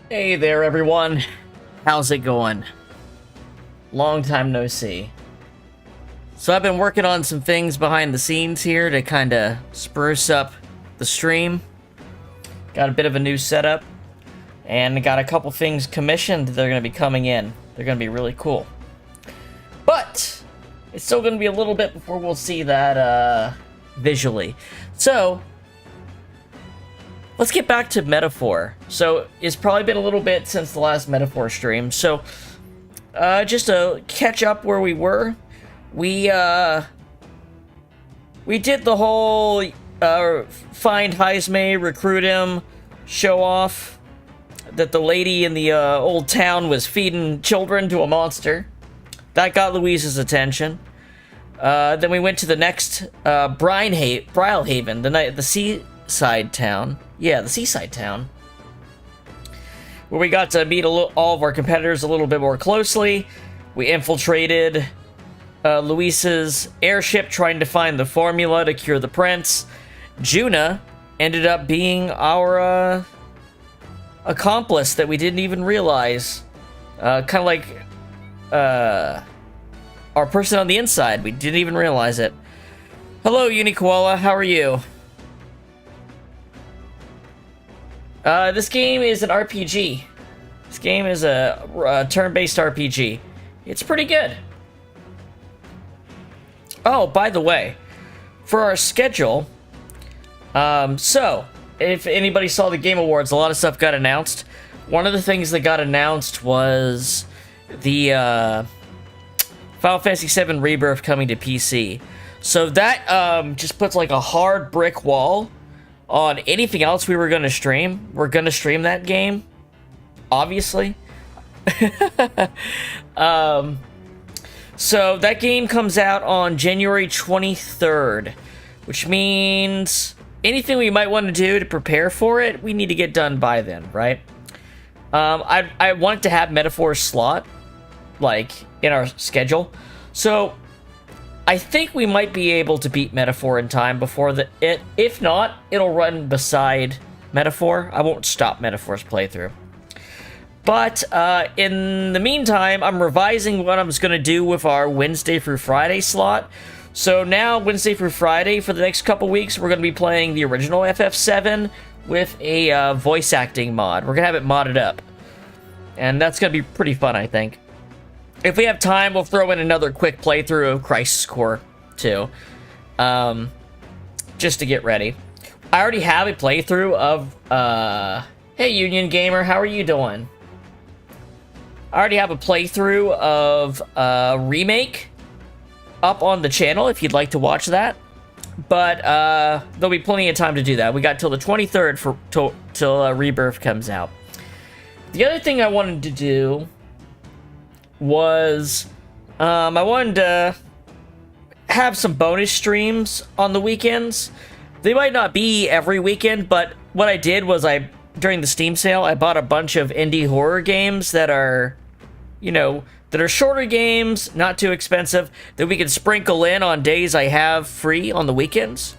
Hey there, everyone. How's it going? Long time no see. So I've been working on some things behind the scenes here to kind of spruce up the stream. Got a bit of a new setup, and got a couple things commissioned that are going to be coming in. They're going to be really cool. But it's still going to be a little bit before we'll see that visually. So let's get back to Metaphor. So, it's probably been a little bit since the last Metaphor stream. So, just to catch up where we were, we did the whole find Heisme, recruit him, show off that the lady in the old town was feeding children to a monster. That got Louise's attention. Then we went to the next Brylehaven, the seaside town. Yeah, the seaside town, where we got to meet all of our competitors a little bit more closely. We infiltrated Luis's airship trying to find the formula to cure the prince. Juna ended up being our accomplice that we didn't even realize. Kind of like our person on the inside. We didn't even realize it. Hello, Unikoala. How are you? This game is an RPG. This game is a turn-based RPG. It's pretty good. Oh, by the way, for our schedule, so, if anybody saw the Game Awards, a lot of stuff got announced. One of the things that got announced was the Final Fantasy VII Rebirth coming to PC. So that just puts like a hard brick wall on anything else we were going to stream. We're going to stream that game, obviously. So that game comes out on January 23rd, which means anything we might want to do to prepare for it, we need to get done by then, right? I want to have Metaphor's slot, like, in our schedule. So I think we might be able to beat Metaphor in time before if not, it'll run beside Metaphor. I won't stop Metaphor's playthrough. But in the meantime, I'm revising what I'm going to do with our Wednesday through Friday slot. So now, Wednesday through Friday, for the next couple weeks, we're going to be playing the original FF7 with a voice acting mod. We're going to have it modded up. And that's going to be pretty fun, I think. If we have time, we'll throw in another quick playthrough of Crisis Core, too. Just to get ready. I already have a playthrough of... Hey, Union Gamer, how are you doing? I already have a playthrough of Remake up on the channel if you'd like to watch that. But there'll be plenty of time to do that. We got till the 23rd till Rebirth comes out. The other thing I wanted to do was I wanted to have some bonus streams on the weekends. They might not be every weekend, but what I did was during the Steam sale, I bought a bunch of indie horror games that are, that are shorter games, not too expensive, that we can sprinkle in on days I have free on the weekends.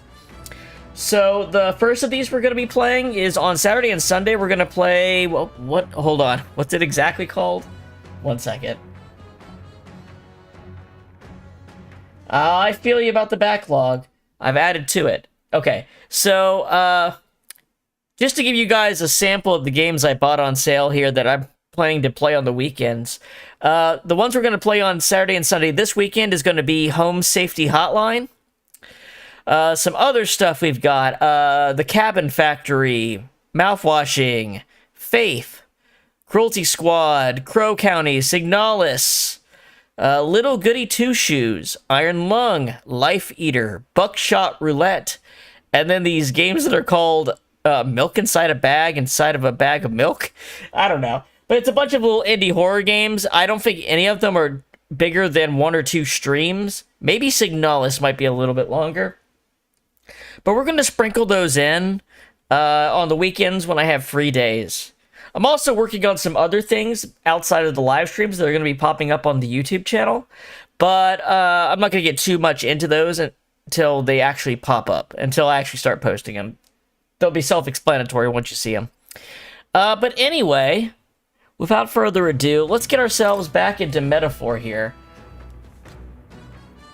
So the first of these we're going to be playing is on Saturday and Sunday. We're going to play, hold on, what's it exactly called? One second. I feel you about the backlog. I've added to it. Okay, so, just to give you guys a sample of the games I bought on sale here that I'm planning to play on the weekends. The ones we're going to play on Saturday and Sunday this weekend is going to be Home Safety Hotline. Some other stuff we've got. The Cabin Factory, Mouthwashing, Faith, Cruelty Squad, Crow County, Signalis, Little Goody Two Shoes, Iron Lung, Life Eater, Buckshot Roulette, and then these games that are called milk inside a bag of milk. I don't know. But it's a bunch of little indie horror games. I don't think any of them are bigger than 1 or 2 streams. Maybe Signalis might be a little bit longer. But we're going to sprinkle those in on the weekends when I have free days. I'm also working on some other things outside of the live streams that are going to be popping up on the YouTube channel. But I'm not going to get too much into those until they actually pop up, until I actually start posting them. They'll be self-explanatory once you see them. But anyway, without further ado, let's get ourselves back into Metaphor here.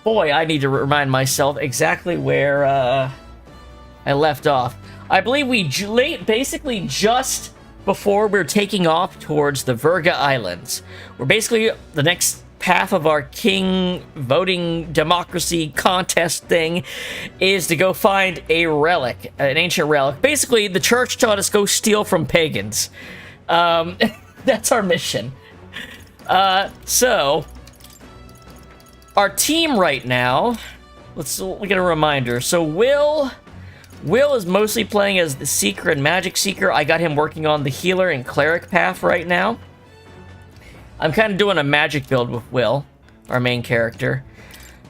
Boy, I need to remind myself exactly where I left off. I believe we basically just before we're taking off towards the Virga Islands. We're basically the next path of our king voting democracy contest thing is to go find a relic, an ancient relic. Basically, the church taught us go steal from pagans. That's our mission. So our team right now, let's get a reminder. So Will is mostly playing as the Seeker and Magic Seeker. I got him working on the Healer and Cleric path right now. I'm kind of doing a magic build with Will, our main character.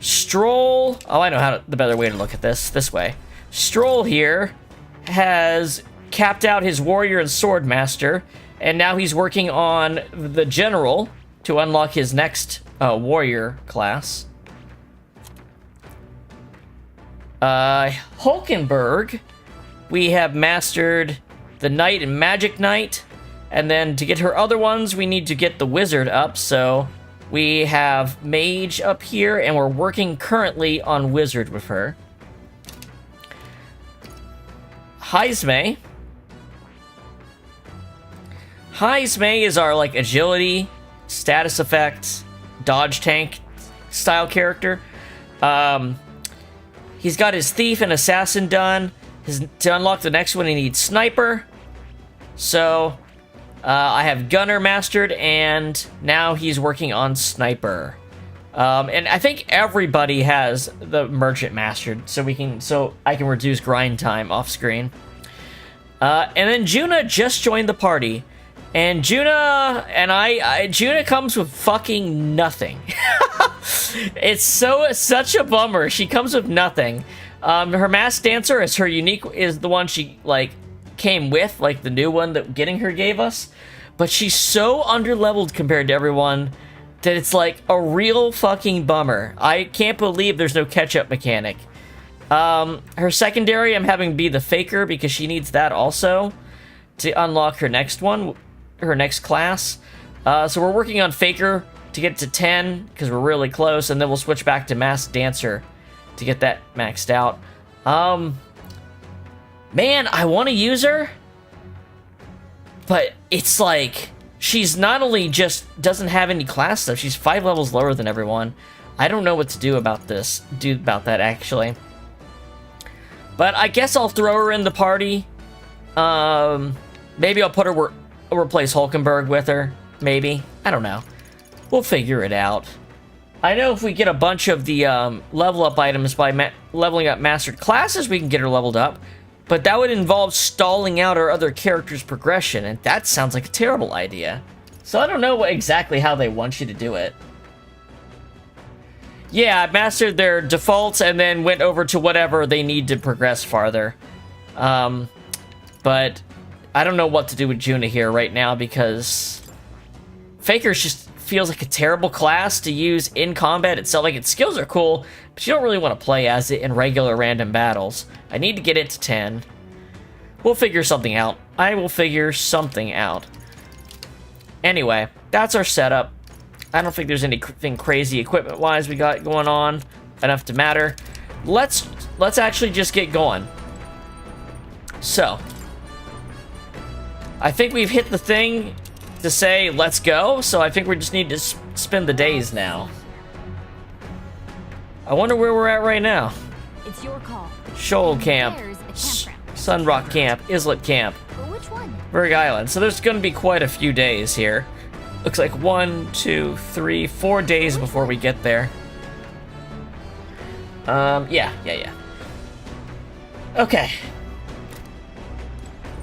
Stroll, oh, I know the better way to look at this way. Stroll here has capped out his Warrior and Sword Master, and now he's working on the General to unlock his next Warrior class. Hulkenberg, we have mastered the Knight and Magic Knight, and then to get her other ones, we need to get the Wizard up, so we have Mage up here, and we're working currently on Wizard with her. Heisme is our, like, agility, status effect, dodge tank style character. He's got his Thief and Assassin done. To unlock the next one, he needs Sniper. So, I have Gunner mastered, and now he's working on Sniper. And I think everybody has the Merchant mastered, so I can reduce grind time off screen. And then Juna just joined the party. And Juna Juna comes with fucking nothing. It's such a bummer. She comes with nothing. Her Masked Dancer is the one she like came with, like the new one that Getting Her gave us. But she's so underleveled compared to everyone that it's like a real fucking bummer. I can't believe there's no catch-up mechanic. Her secondary, I'm having be the Faker because she needs that also to unlock her next one. Her next class. So we're working on Faker to get to 10 because we're really close, and then we'll switch back to Masked Dancer to get that maxed out. Man, I want to use her, but it's like she's not only just doesn't have any class stuff, she's 5 levels lower than everyone. I don't know what to do about that actually. But I guess I'll throw her in the party. Maybe I'll replace Hulkenberg with her, maybe. I don't know. We'll figure it out. I know if we get a bunch of the level up items by leveling up mastered classes, we can get her leveled up. But that would involve stalling out our other character's progression, and that sounds like a terrible idea. So I don't know exactly how they want you to do it. Yeah, I mastered their defaults and then went over to whatever they need to progress farther. But I don't know what to do with Juna here right now because Faker just feels like a terrible class to use in combat itself. Like, its skills are cool, but you don't really want to play as it in regular random battles. I need to get it to 10. We'll figure something out. I will figure something out. Anyway, that's our setup. I don't think there's anything crazy equipment-wise we got going on enough to matter. Let's actually just get going. So, I think we've hit the thing to say let's go, so I think we just need to spend the days now. I wonder where we're at right now. It's your call. Shoal Camp, Sunrock Camp, Islet Camp, Which one? Virga Island. So there's going to be quite a few days here. Looks like 1, 2, 3, 4 days before we get there. Yeah. Okay.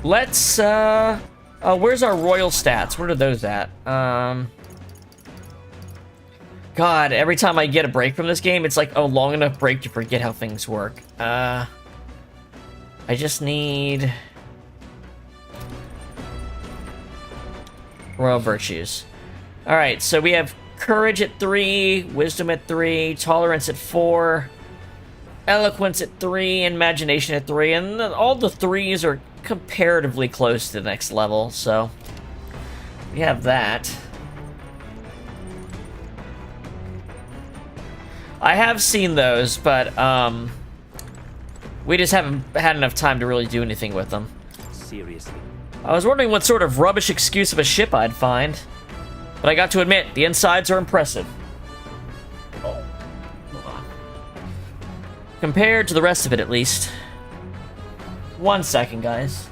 Let's, where's our royal stats? Where are those at? God, every time I get a break from this game, it's like a long enough break to forget how things work. I just need... royal virtues. Alright, so we have courage at 3, wisdom at 3, tolerance at 4, eloquence at 3, imagination at 3, and all the 3s are comparatively close to the next level, so we have that. I have seen those, but we just haven't had enough time to really do anything with them. Seriously. I was wondering what sort of rubbish excuse of a ship I'd find, but I got to admit, the insides are impressive. Oh, hold on. Compared to the rest of it, at least. 1 second, guys.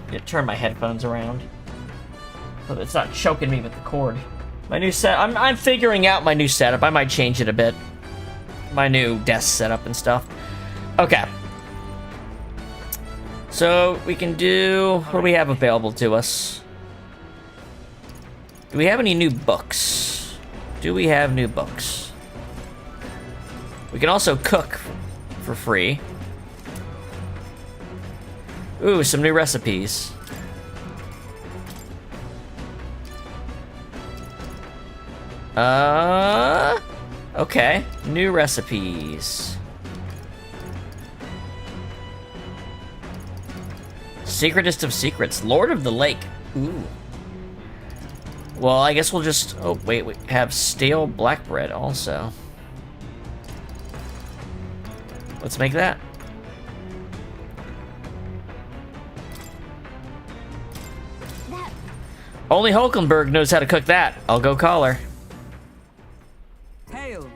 I need to turn my headphones around so that it's not choking me with the cord. My new set. I'm figuring out my new setup. I might change it a bit. My new desk setup and stuff. Okay. So we can do. What do we have available to us? Do we have any new books? Do we have new books? We can also cook for free. Ooh, some new recipes. Okay. New recipes. Secretest of secrets. Lord of the Lake. Ooh. Well, I guess we'll just... oh, wait. We have stale black bread also. Let's make that. Only Hulkenberg knows how to cook that. I'll go call her. Hail.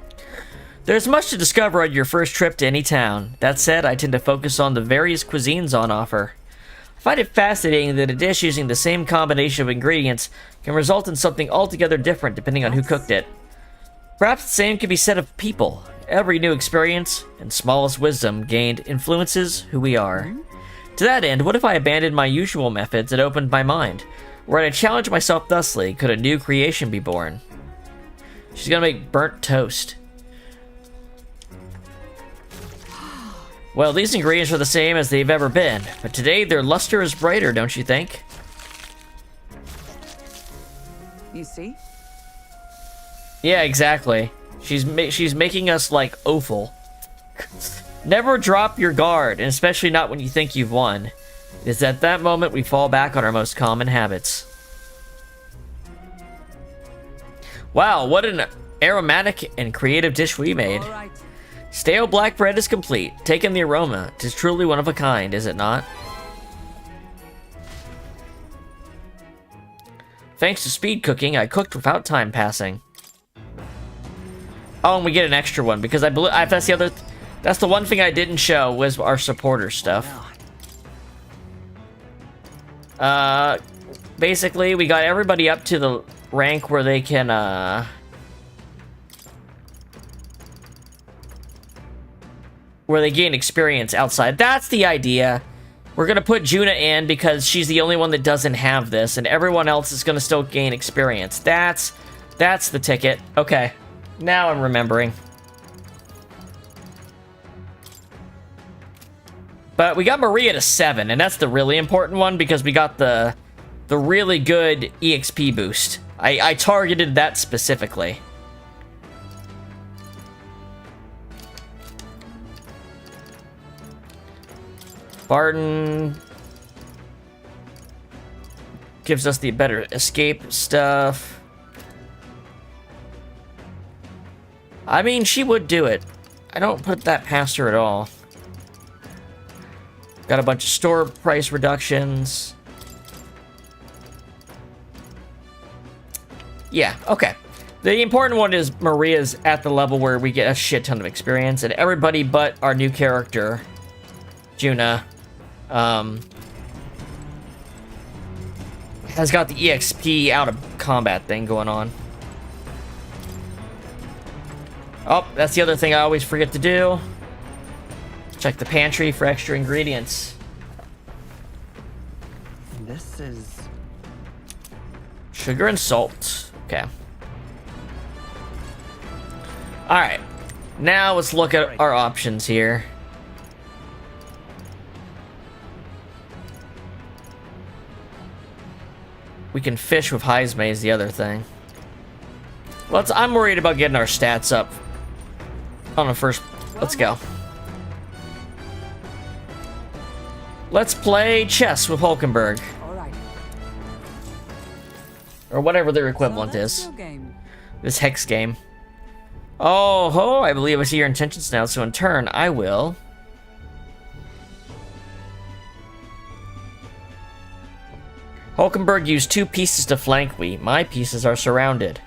There's much to discover on your first trip to any town. That said, I tend to focus on the various cuisines on offer. I find it fascinating that a dish using the same combination of ingredients can result in something altogether different depending on who cooked it. Perhaps the same can be said of people. Every new experience and smallest wisdom gained influences who we are. To that end, what if I abandoned my usual methods and opened my mind? Where I challenge myself thusly, could a new creation be born? She's gonna make burnt toast. Well, these ingredients are the same as they've ever been, but today their luster is brighter, don't you think? You see? Yeah, exactly. She's making us like offal. Never drop your guard, and especially not when you think you've won. It is at that moment we fall back on our most common habits. Wow, what an aromatic and creative dish we made. All right. Stale black bread is complete. Take in the aroma. It is truly one of a kind, is it not? Thanks to speed cooking, I cooked without time passing. Oh, and we get an extra one because I believe that's the other. That's the one thing I didn't show was our supporter stuff. Basically, we got everybody up to the rank where they can, where they gain experience outside. That's the idea. We're gonna put Juna in because she's the only one that doesn't have this, and everyone else is gonna still gain experience. That's the ticket. Okay, now I'm remembering. But we got Maria to 7, and that's the really important one because we got the really good EXP boost. I targeted that specifically. Barton gives us the better escape stuff. I mean, she would do it. I don't put that past her at all. Got a bunch of store price reductions. Yeah, okay. The important one is Maria's at the level where we get a shit ton of experience, and everybody but our new character, Juna, has got the EXP out of combat thing going on. Oh, that's the other thing I always forget to do. Check the pantry for extra ingredients. This is... Sugar and salt. Okay. Alright. Now let's look at our options here. We can fish with Heisme is the other thing. I'm worried about getting our stats up on the first. Let's go. Let's play chess with Hulkenberg. All right. Or whatever their equivalent is. This hex game. Oh, ho, I believe I see your intentions now, so in turn, I will... Hulkenberg used 2 pieces to flank me. My pieces are surrounded.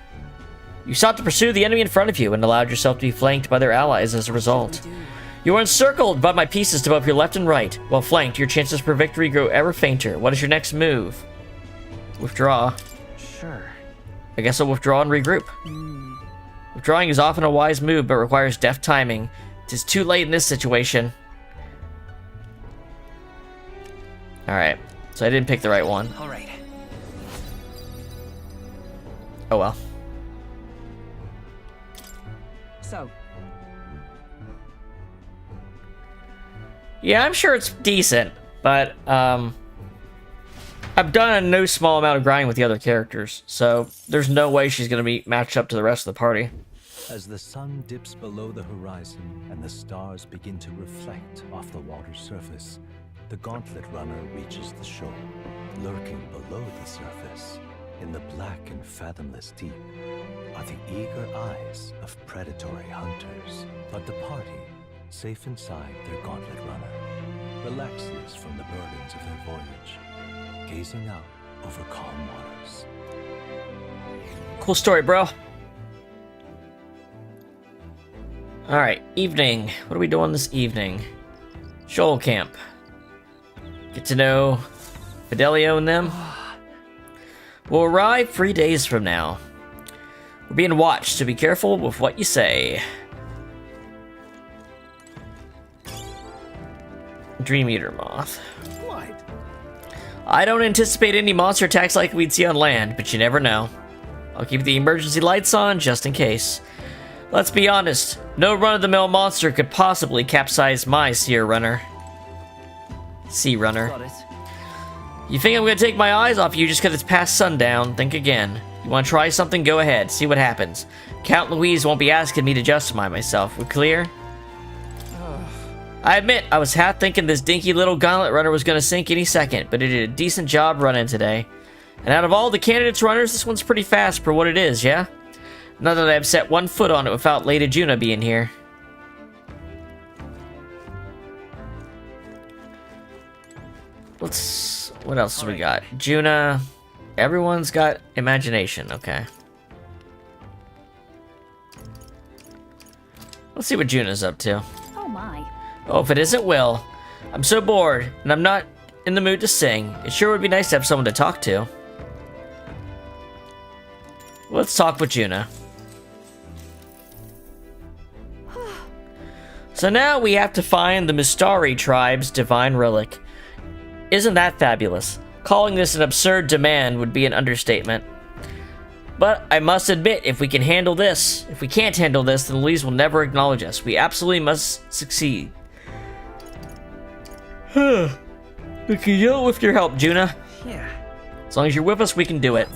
You sought to pursue the enemy in front of you and allowed yourself to be flanked by their allies as a result. You were encircled by my pieces to both your left and right. While flanked, your chances for victory grow ever fainter. What is your next move? Withdraw. Sure. I guess I'll withdraw and regroup. Withdrawing is often a wise move, but requires deft timing. It is too late in this situation. Alright, so I didn't pick the right one. Alright. Oh well. So. Yeah, I'm sure it's decent, but I've done a no small amount of grinding with the other characters, so there's no way she's gonna be matched up to the rest of the party. As the sun dips below the horizon and the stars begin to reflect off the water's surface, the gauntlet runner reaches the shore. Lurking below the surface, in the black and fathomless deep, are the eager eyes of predatory hunters. But the party, safe inside their gauntlet runner, relaxes from the burdens of their voyage, gazing out over calm waters. Cool story, bro. Alright, evening. What are we doing this evening? Shoal camp. Get to know Fidelio and them. We'll arrive 3 days from now. We're being watched, so be careful with what you say. Dream Eater Moth. What? I don't anticipate any monster attacks like we'd see on land, but you never know. I'll keep the emergency lights on just in case. Let's be honest, no run-of-the-mill monster could possibly capsize my Sea Runner. You think I'm gonna take my eyes off you just because it's past sundown? Think again. You wanna try something? Go ahead, see what happens. Count Louise won't be asking me to justify myself. We clear? I admit, I was half thinking this dinky little gauntlet runner was gonna sink any second, but it did a decent job running today. And out of all the candidates runners, this one's pretty fast for what it is, yeah? Not that I've set one foot on it without Lady Juna being here. What else do we got? Juna. Everyone's got imagination, okay. Let's see what Juna's up to. Oh my. Oh, if it isn't Will. I'm so bored, and I'm not in the mood to sing. It sure would be nice to have someone to talk to. Let's talk with Juna. So now we have to find the Mistari tribe's divine relic. Isn't that fabulous? Calling this an absurd demand would be an understatement. But I must admit, if we can't handle this, then Louise will never acknowledge us. We absolutely must succeed. We can do it with your help, Juna. Yeah. As long as you're with us, we can do it.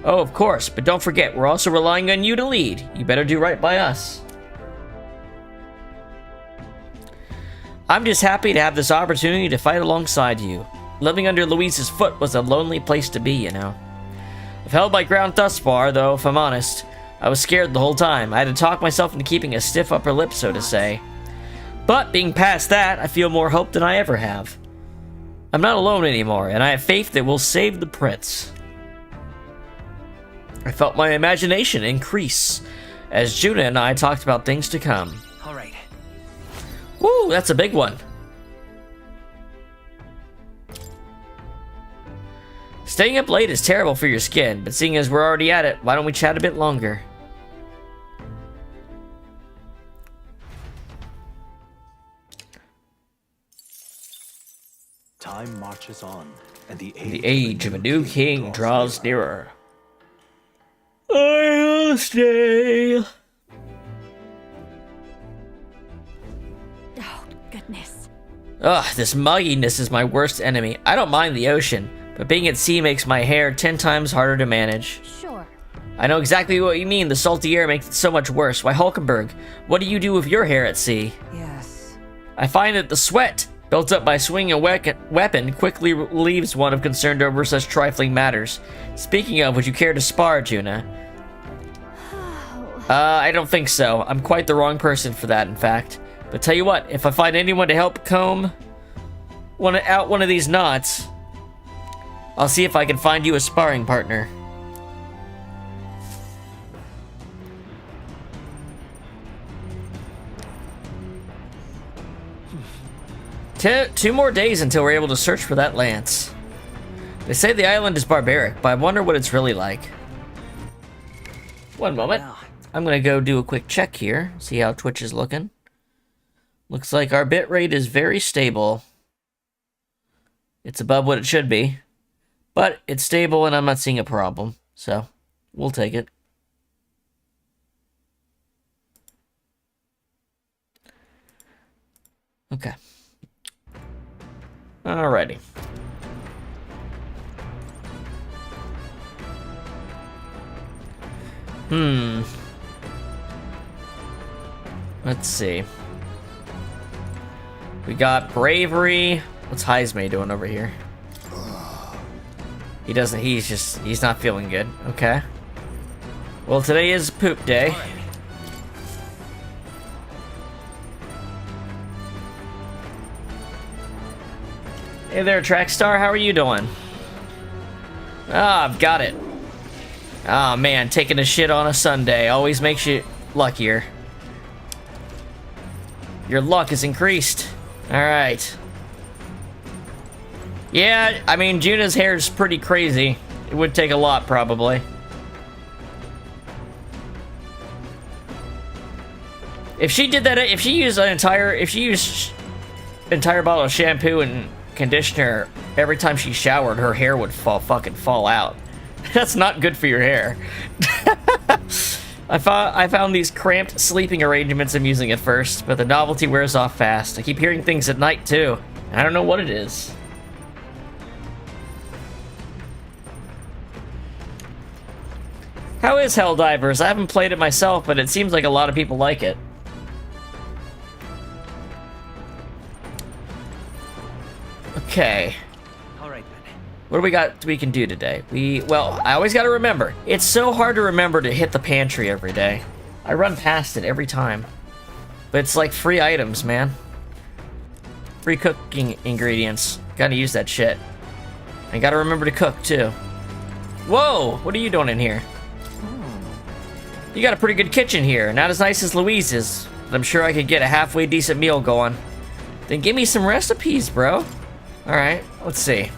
Oh, of course, but don't forget, we're also relying on you to lead. You better do right by us. I'm just happy to have this opportunity to fight alongside you. Living under Louise's foot was a lonely place to be, you know. I've held my ground thus far, though, if I'm honest. I was scared the whole time. I had to talk myself into keeping a stiff upper lip, so to say. But being past that, I feel more hope than I ever have. I'm not alone anymore, and I have faith that we'll save the prince. I felt my imagination increase as Juna and I talked about things to come. All right. Woo, that's a big one. Staying up late is terrible for your skin, but seeing as we're already at it, why don't we chat a bit longer? Time marches on, and the The age of a new king draws nearer. I'll stay. Oh, goodness. Ugh, this mugginess is my worst enemy. I don't mind the ocean, but being at sea makes my hair 10 times harder to manage. Sure. I know exactly what you mean. The salty air makes it so much worse. Why, Hulkenberg, what do you do with your hair at sea? Yes. I find that the sweat built up by swinging a weapon quickly relieves one of concerned over such trifling matters. Speaking of, would you care to spar, Juna? I don't think so. I'm quite the wrong person for that, in fact. But tell you what, if I find anyone to help comb out one of these knots, I'll see if I can find you a sparring partner. Two more days until we're able to search for that lance. They say the island is barbaric, but I wonder what it's really like. One moment. I'm gonna go do a quick check here, see how Twitch is looking. Looks like our bitrate is very stable. It's above what it should be, but it's stable and I'm not seeing a problem, so we'll take it. Okay. Alrighty. Let's see. We got bravery. What's Heismay doing over here? He's not feeling good. Okay. Well, today is poop day. Hey there, Trackstar. How are you doing? Ah, I've got it. Oh man, taking a shit on a Sunday always makes you luckier. Your luck is increased. Alright. Yeah, I mean, Juna's hair is pretty crazy. It would take a lot, probably. If she did that, if she used entire bottle of shampoo and conditioner every time she showered, her hair would fucking fall out. That's not good for your hair. I found these cramped sleeping arrangements amusing at first, but the novelty wears off fast. I keep hearing things at night too. I don't know what it is. How is Helldivers? I haven't played it myself, but it seems like a lot of people like it. Okay. All right then. What do we got we can do today? Well, I always gotta remember. It's so hard to remember to hit the pantry every day. I run past it every time. But it's like free items, man. Free cooking ingredients. Gotta use that shit. I gotta remember to cook, too. Whoa! What are you doing in here? You got a pretty good kitchen here. Not as nice as Louise's, but I'm sure I could get a halfway decent meal going. Then give me some recipes, bro. Alright, let's see.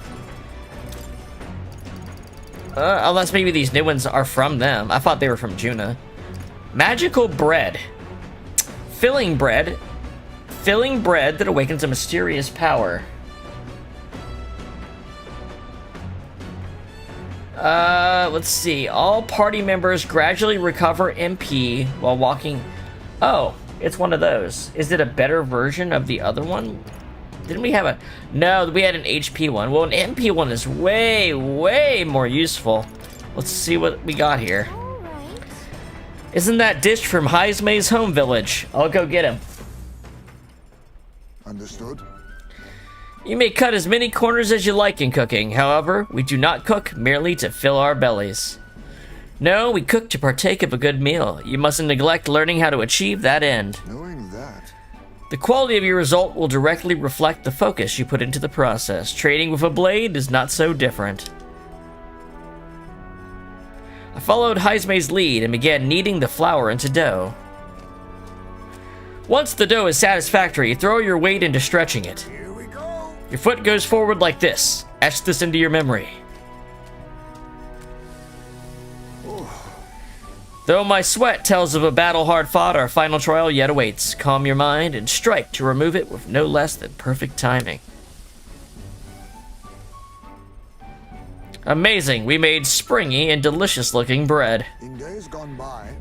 Unless maybe these new ones are from them. I thought they were from Juna. Magical bread. Filling bread. Filling bread that awakens a mysterious power. Let's see. All party members gradually recover MP while walking. Oh, it's one of those. Is it a better version of the other one? Didn't we have a... No, we had an HP one. Well, an MP one is way, way more useful. Let's see what we got here. Alright. Isn't that dish from Heismay's home village? I'll go get him. Understood. You may cut as many corners as you like in cooking. However, we do not cook merely to fill our bellies. No, we cook to partake of a good meal. You mustn't neglect learning how to achieve that end. Knowing that, The quality of your result will directly reflect the focus you put into the process. Trading with a blade is not so different. I followed Heismay's lead and began kneading the flour into dough. Once the dough is satisfactory, throw your weight into stretching it. here we go. Your foot goes forward like this. Etch this into your memory. Though my sweat tells of a battle hard fought, our final trial yet awaits. Calm your mind and strike to remove it with no less than perfect timing. Amazing, we made springy and delicious-looking bread. In days gone by,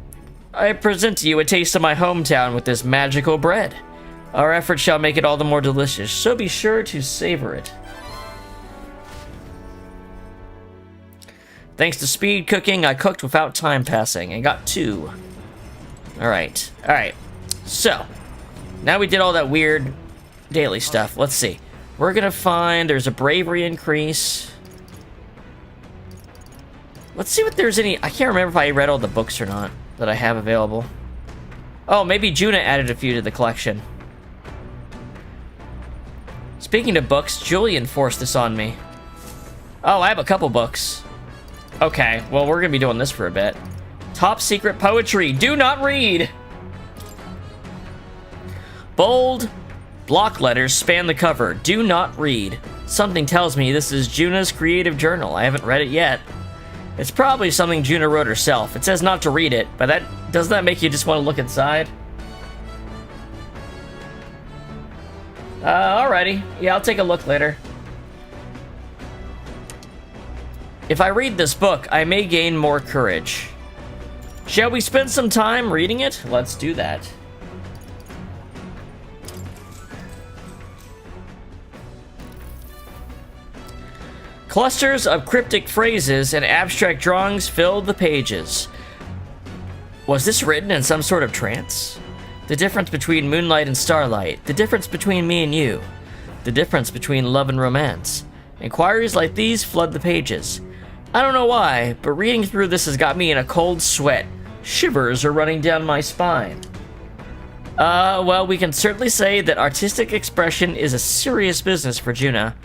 I present to you a taste of my hometown with this magical bread. Our efforts shall make it all the more delicious, so be sure to savor it. Thanks to speed cooking, I cooked without time passing and got 2. Alright, alright. So, now we did all that weird daily stuff. Let's see. We're gonna find there's a bravery increase. Let's see what there's any. I can't remember if I read all the books or not that I have available. Oh, maybe Juna added a few to the collection. Speaking of books, Julian forced this on me. Oh, I have a couple books. Okay, well, we're gonna be doing this for a bit. Top secret poetry. Do not read! Bold block letters span the cover. Do not read. Something tells me this is Juna's creative journal. I haven't read it yet. It's probably something Juna wrote herself. It says not to read it, but doesn't that make you just want to look inside? Alrighty. Yeah, I'll take a look later. If I read this book, I may gain more courage. Shall we spend some time reading it? Let's do that. Clusters of cryptic phrases and abstract drawings filled the pages. Was this written in some sort of trance? The difference between moonlight and starlight. The difference between me and you. The difference between love and romance. Inquiries like these flood the pages. I don't know why, but reading through this has got me in a cold sweat. Shivers are running down my spine. Well, we can certainly say that artistic expression is a serious business for Juna.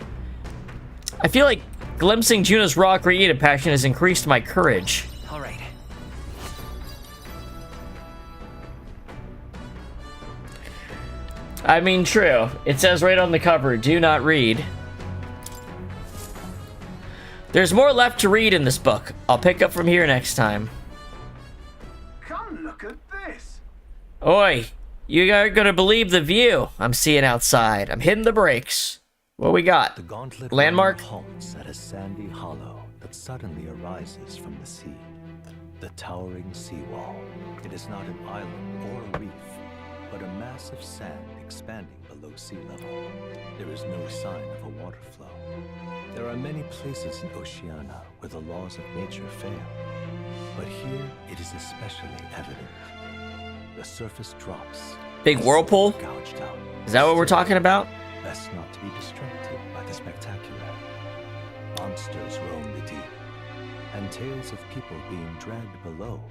I feel like glimpsing Juna's raw creative passion has increased my courage. All right. I mean, true. It says right on the cover, do not read. There's more left to read in this book. I'll pick up from here next time. come look at this. Oi, you are gonna believe the view I'm seeing outside. I'm hitting the brakes. What we got? The gauntlet Landmark? halts at a sandy hollow that suddenly arises from the sea. The towering seawall. It is not an island or a reef, but a mass of sand expanding below sea level. There is no sign of a water flow. There are many places in Oceania where the laws of nature fail, but here it is especially evident. The surface drops. Big whirlpool? Gouged out. Is that what we're talking about? Best not to be distracted by the spectacular. Monsters roam the deep, and tales of people being dragged below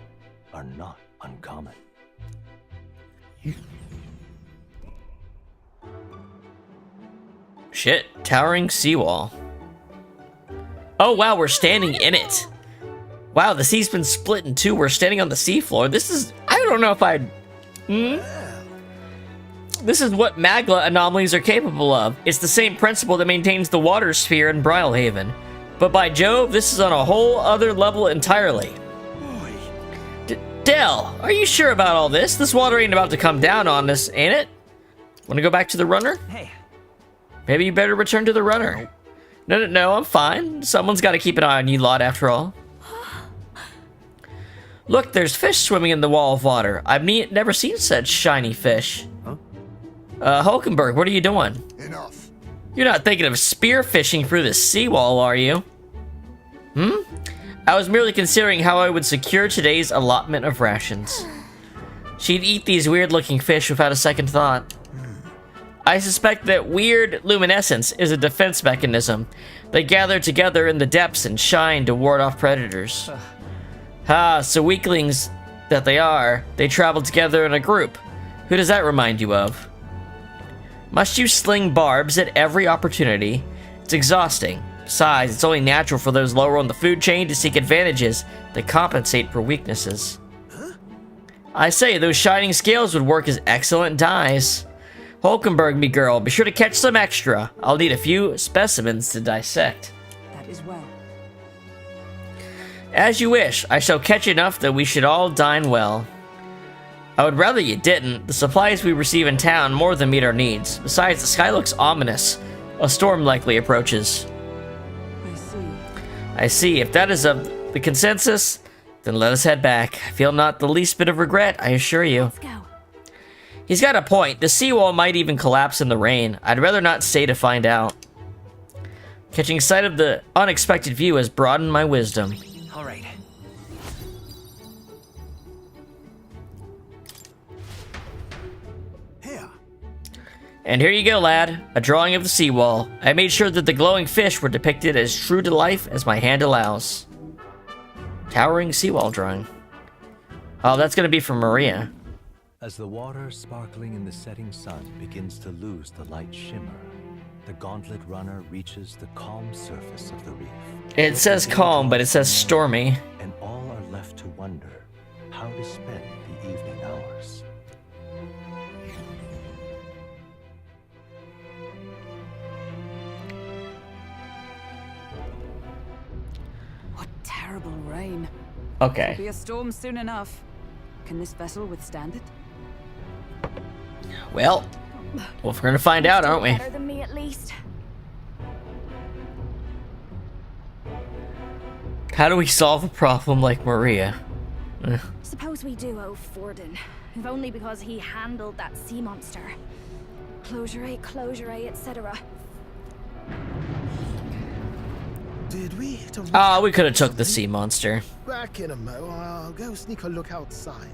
are not uncommon. Shit, towering seawall. Oh wow, we're standing in it. Wow, the sea's been split in two. We're standing on the seafloor. This is, I don't know if I'd... This is what magma anomalies are capable of. It's the same principle that maintains the water sphere in Brylehaven. But by Jove, this is on a whole other level entirely. Del, are you sure about all this? This water ain't about to come down on us, ain't it? Wanna go back to the runner? Hey. Maybe you better return to the runner. No, I'm fine. Someone's gotta keep an eye on you lot after all. Look, there's fish swimming in the wall of water. I've never seen such shiny fish. Hulkenberg, what are you doing? Enough. You're not thinking of spear fishing through the seawall, are you? I was merely considering how I would secure today's allotment of rations. She'd eat these weird-looking fish without a second thought. I suspect that weird luminescence is a defense mechanism. They gather together in the depths and shine to ward off predators. So weaklings that they are, they travel together in a group. Who does that remind you of? Must you sling barbs at every opportunity? It's exhausting. Besides, it's only natural for those lower on the food chain to seek advantages that compensate for weaknesses. I say, those shining scales would work as excellent dyes. Hulkenberg, me girl, be sure to catch some extra. I'll need a few specimens to dissect. That is well. As you wish. I shall catch enough that we should all dine well. I would rather you didn't. The supplies we receive in town more than meet our needs. Besides, the sky looks ominous. A storm likely approaches. I see. I see. If that is the consensus, then let us head back. I feel not the least bit of regret, I assure you. Let's go. He's got a point. The seawall might even collapse in the rain. I'd rather not stay to find out. Catching sight of the unexpected view has broadened my wisdom. All right. Here. And here you go, lad. A drawing of the seawall. I made sure that the glowing fish were depicted as true to life as my hand allows. Towering seawall drawing. Oh, that's gonna be from Maria. As the water sparkling in the setting sun begins to lose the light shimmer, the gauntlet runner reaches the calm surface of the reef. It says calm, but it says stormy. And all are left to wonder how to spend the evening hours. What terrible rain. Okay. Be a storm soon enough. Can this vessel withstand it? Well, we're gonna find out, aren't we? Better than me, at least. How do we solve a problem like Maria? Suppose we do owe Forden, if only because he handled that sea monster. Closure, etc. Did we hit a Ah, we could have took the sea monster. Back in a mo. I'll go sneak a look outside.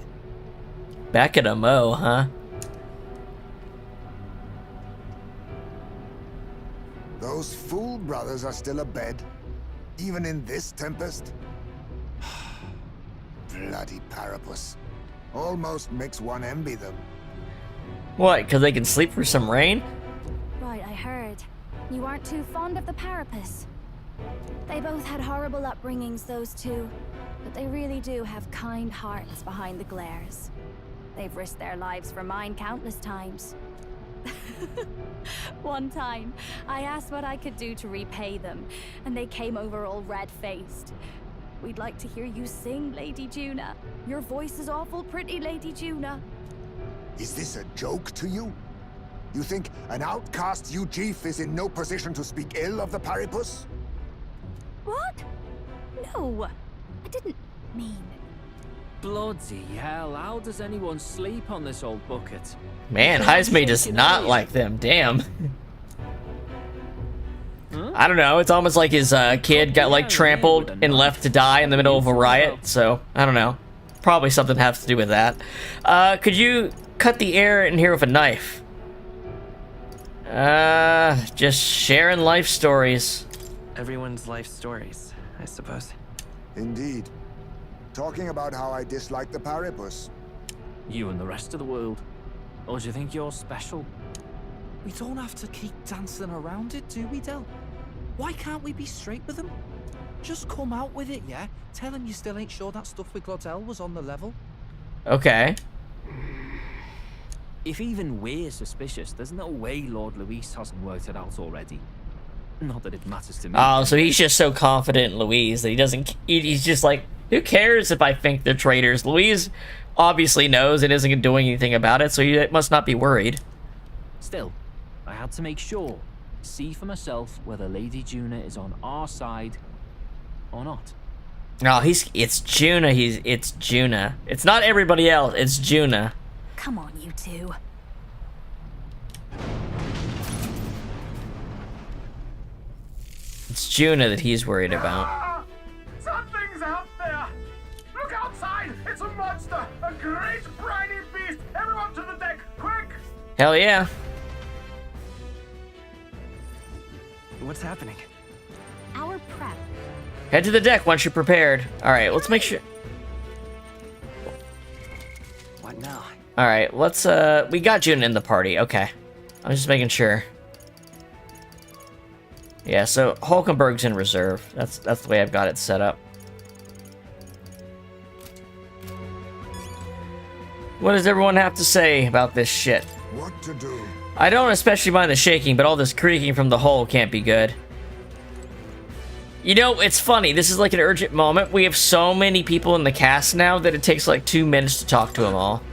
Back at a mo, huh? Those fool brothers are still abed, even in this tempest. Bloody Parapus. Almost makes one envy them. What, because they can sleep through some rain? Right, I heard. You aren't too fond of the Parapus. They both had horrible upbringings, those two. But they really do have kind hearts behind the glares. They've risked their lives for mine countless times. One time, I asked what I could do to repay them, and they came over all red-faced. We'd like to hear you sing, Lady Juna. Your voice is awful pretty, Lady Juna. Is this a joke to you? You think an outcast Chief is in no position to speak ill of the Parapus? What? No, I didn't mean. Bloody hell, how does anyone sleep on this old bucket? Man, Heisme does not like them, damn. Huh? I don't know, it's almost like his kid got like trampled and left to die in the middle of a riot, so I don't know. Probably something has to do with that. Could you cut the air in here with a knife? Just sharing life stories. Everyone's life stories, I suppose. Indeed. Talking about how I dislike the Parapus. You and the rest of the world. Or do you think you're special? We don't have to keep dancing around it, do we, Del? Why can't we be straight with them? Just come out with it, yeah? Tell him you still ain't sure that stuff with Glodell was on the level. Okay. If even we're suspicious, there's no way Lord Luis hasn't worked it out already. Not that it matters to me. Oh, so he's just so confident in Louise that he doesn't... He's just like, who cares if I think they're traitors? Louise obviously knows and isn't doing anything about it, so he must not be worried. Still, I had to make sure, see for myself whether Lady Juna is on our side or not. No, it's Juna. It's Juna. It's not everybody else. It's Juna. Come on, you two. It's Juna that he's worried about. Ah! Something's out there! Look outside! It's a monster! A great briny beast! Everyone to the deck, quick! Hell yeah. What's happening? Our prep. Head to the deck once you're prepared. Alright, let's make sure... What now? Alright, let's, we got Juna in the party. Okay. I'm just making sure. Yeah, so Hulkenberg's in reserve. That's the way I've got it set up. What does everyone have to say about this shit? What to do? I don't especially mind the shaking, but all this creaking from the hull can't be good. You know, it's funny. This is like an urgent moment. We have so many people in the cast now that it takes like 2 minutes to talk to them all.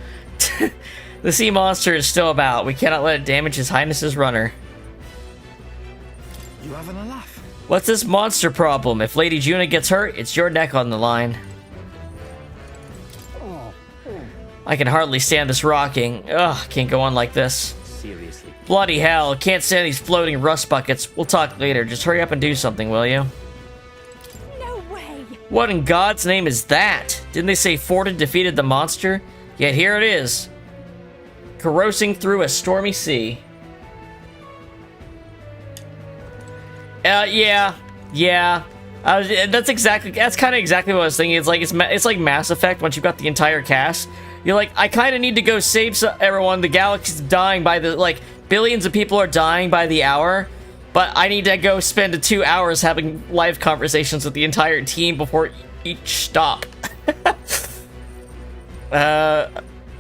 The sea monster is still about. We cannot let it damage His Highness's runner. You having a laugh? What's this monster problem? If Lady Juna gets hurt, it's your neck on the line. I can hardly stand this rocking. Ugh, can't go on like this. Seriously. Bloody hell, can't stand these floating rust buckets. We'll talk later. Just hurry up and do something, will you? No way! What in God's name is that? Didn't they say Ford had defeated the monster? Yet here it is. Corrosing through a stormy sea. Yeah. That's kind of exactly what I was thinking. It's like Mass Effect once you've got the entire cast. You're like, I kind of need to go save everyone. The galaxy's dying by the, like, billions of people are dying by the hour. But I need to go spend 2 hours having live conversations with the entire team before each stop.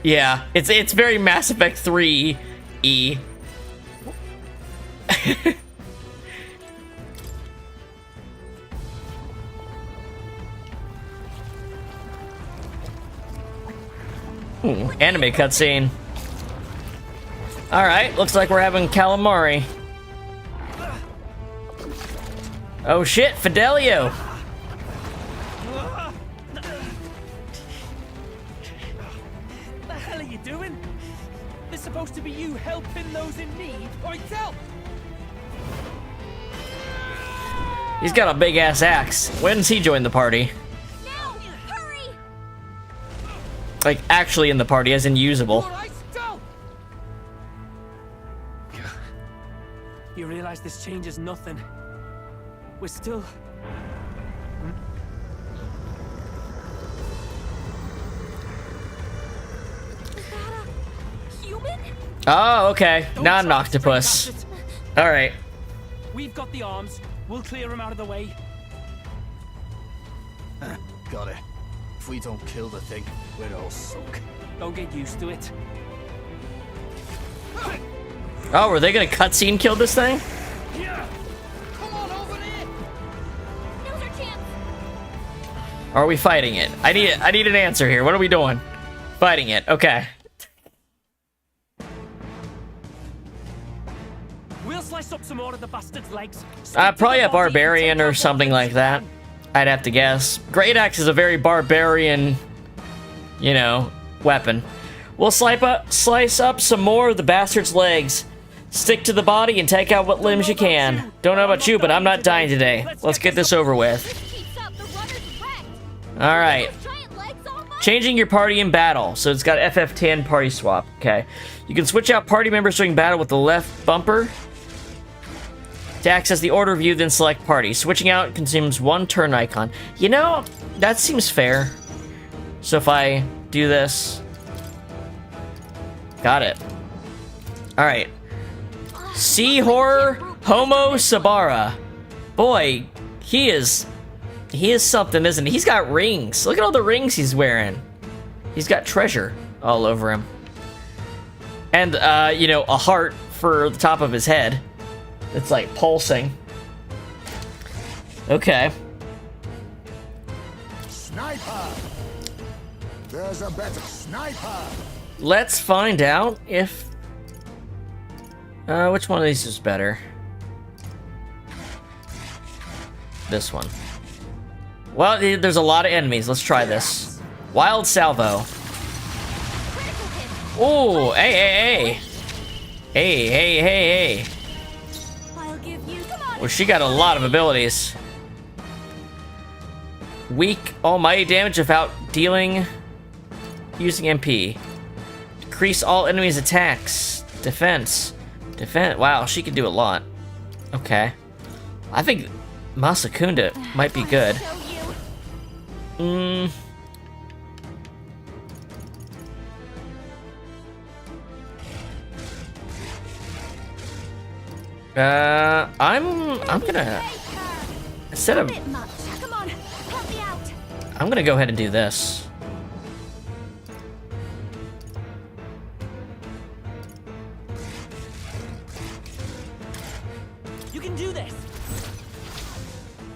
Yeah. It's very Mass Effect 3-y. Anime cutscene. Alright, looks like we're having calamari. Oh shit, Fidelio! What the hell are you doing? This supposed to be you helping those in need, or tell? He's got a big ass axe. When's he join the party? Now! Hurry! Like, actually in the party, as in usable. All right, go! You realize this changes nothing. We're still... Is that a human? Oh, okay. Don't Not an try to straight octopus. at it. Alright. We've got the arms. We'll clear him out of the way. Got it. If we don't kill the thing, we're all sunk. Don't get used to it. Oh, were they gonna cutscene kill this thing? Come on over here! Now's our chance! Or are we fighting it? I need an answer here. What are we doing? Fighting it. Okay. We'll slice up some more of the bastard's legs. Probably a barbarian or something like that. I'd have to guess. Great Axe is a very barbarian, you know, weapon. We'll slice up some more of the bastard's legs. Stick to the body and take out what limbs you can. Don't know about you, but I'm not dying today. Let's get this over with. Keeps up, the runner's wrecked! Alright. Those giant legs on my... Changing your party in battle. So it's got FF10 party swap. Okay. You can switch out party members during battle with the left bumper. To access the order view, then select party. Switching out consumes 1 turn icon. You know, that seems fair. So if I do this... Got it. Alright. Sea Horror Homo Sabara. Boy, he is something, isn't he? He's got rings. Look at all the rings he's wearing. He's got treasure all over him. And, you know, a heart for the top of his head. It's like pulsing. Okay. Sniper! There's a better sniper! Let's find out if... which one of these is better? This one. Well, there's a lot of enemies. Let's try this. Wild Salvo. Oh, hey. Hey. I'll give you... Come on! Well, she got a lot of abilities. Weak almighty damage without dealing using MP. Decrease all enemies' attacks. Defense. Wow, she can do a lot. Okay. I think Masakunda might be good. I'm gonna... Instead of... Come on, help me out! I'm gonna go ahead and do this. You can do this!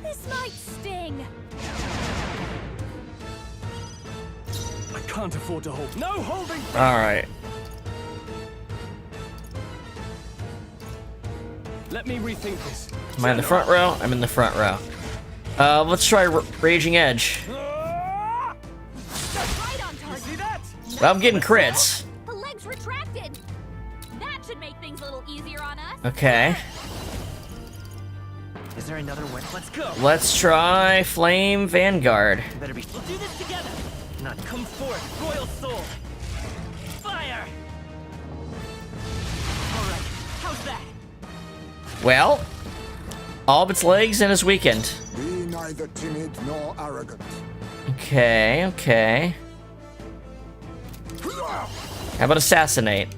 This might sting! I can't afford to hold. No holding! Alright. Let me rethink this. Am I in the front row? I'm in the front row. Let's try Raging Edge. Right on target. See that? Well, I'm getting crits. The legs retracted. That should make things a little easier on us. Okay. Is there another way? Let's go. Let's try Flame Vanguard. Better be. We'll do this together. Not come forth, royal soul. Fire. All right. How's that? Well, all of its legs and it's weakened. Be neither timid nor arrogant. Okay, okay. How about Assassinate?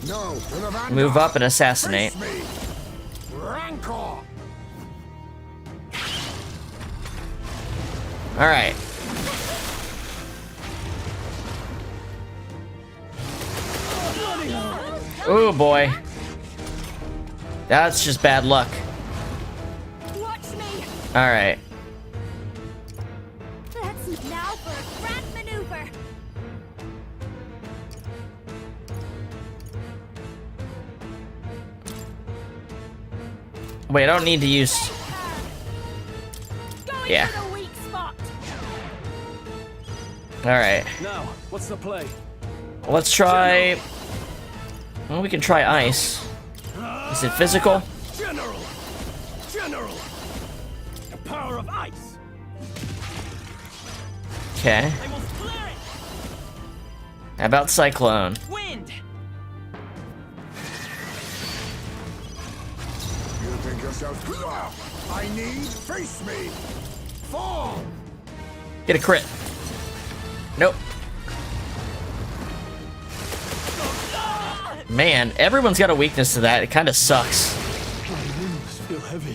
No, to the vanguard. Move up and Assassinate. Face me. Rancor. Alright. Oh boy. That's just bad luck. Watch me. Alright. That's now for a grand maneuver. Wait, I don't need to use... Going Yeah. for the weak spot. Alright. Now, what's the play? Let's try... Well, we can try Ice. Is it physical? General. General. The power of ice. Okay. I will flare it. How about Cyclone? Wind. You think yourself. I need. Face me. Fall. Get a crit. Nope. Man, everyone's got a weakness to that. It kind of sucks. My limbs feel heavy.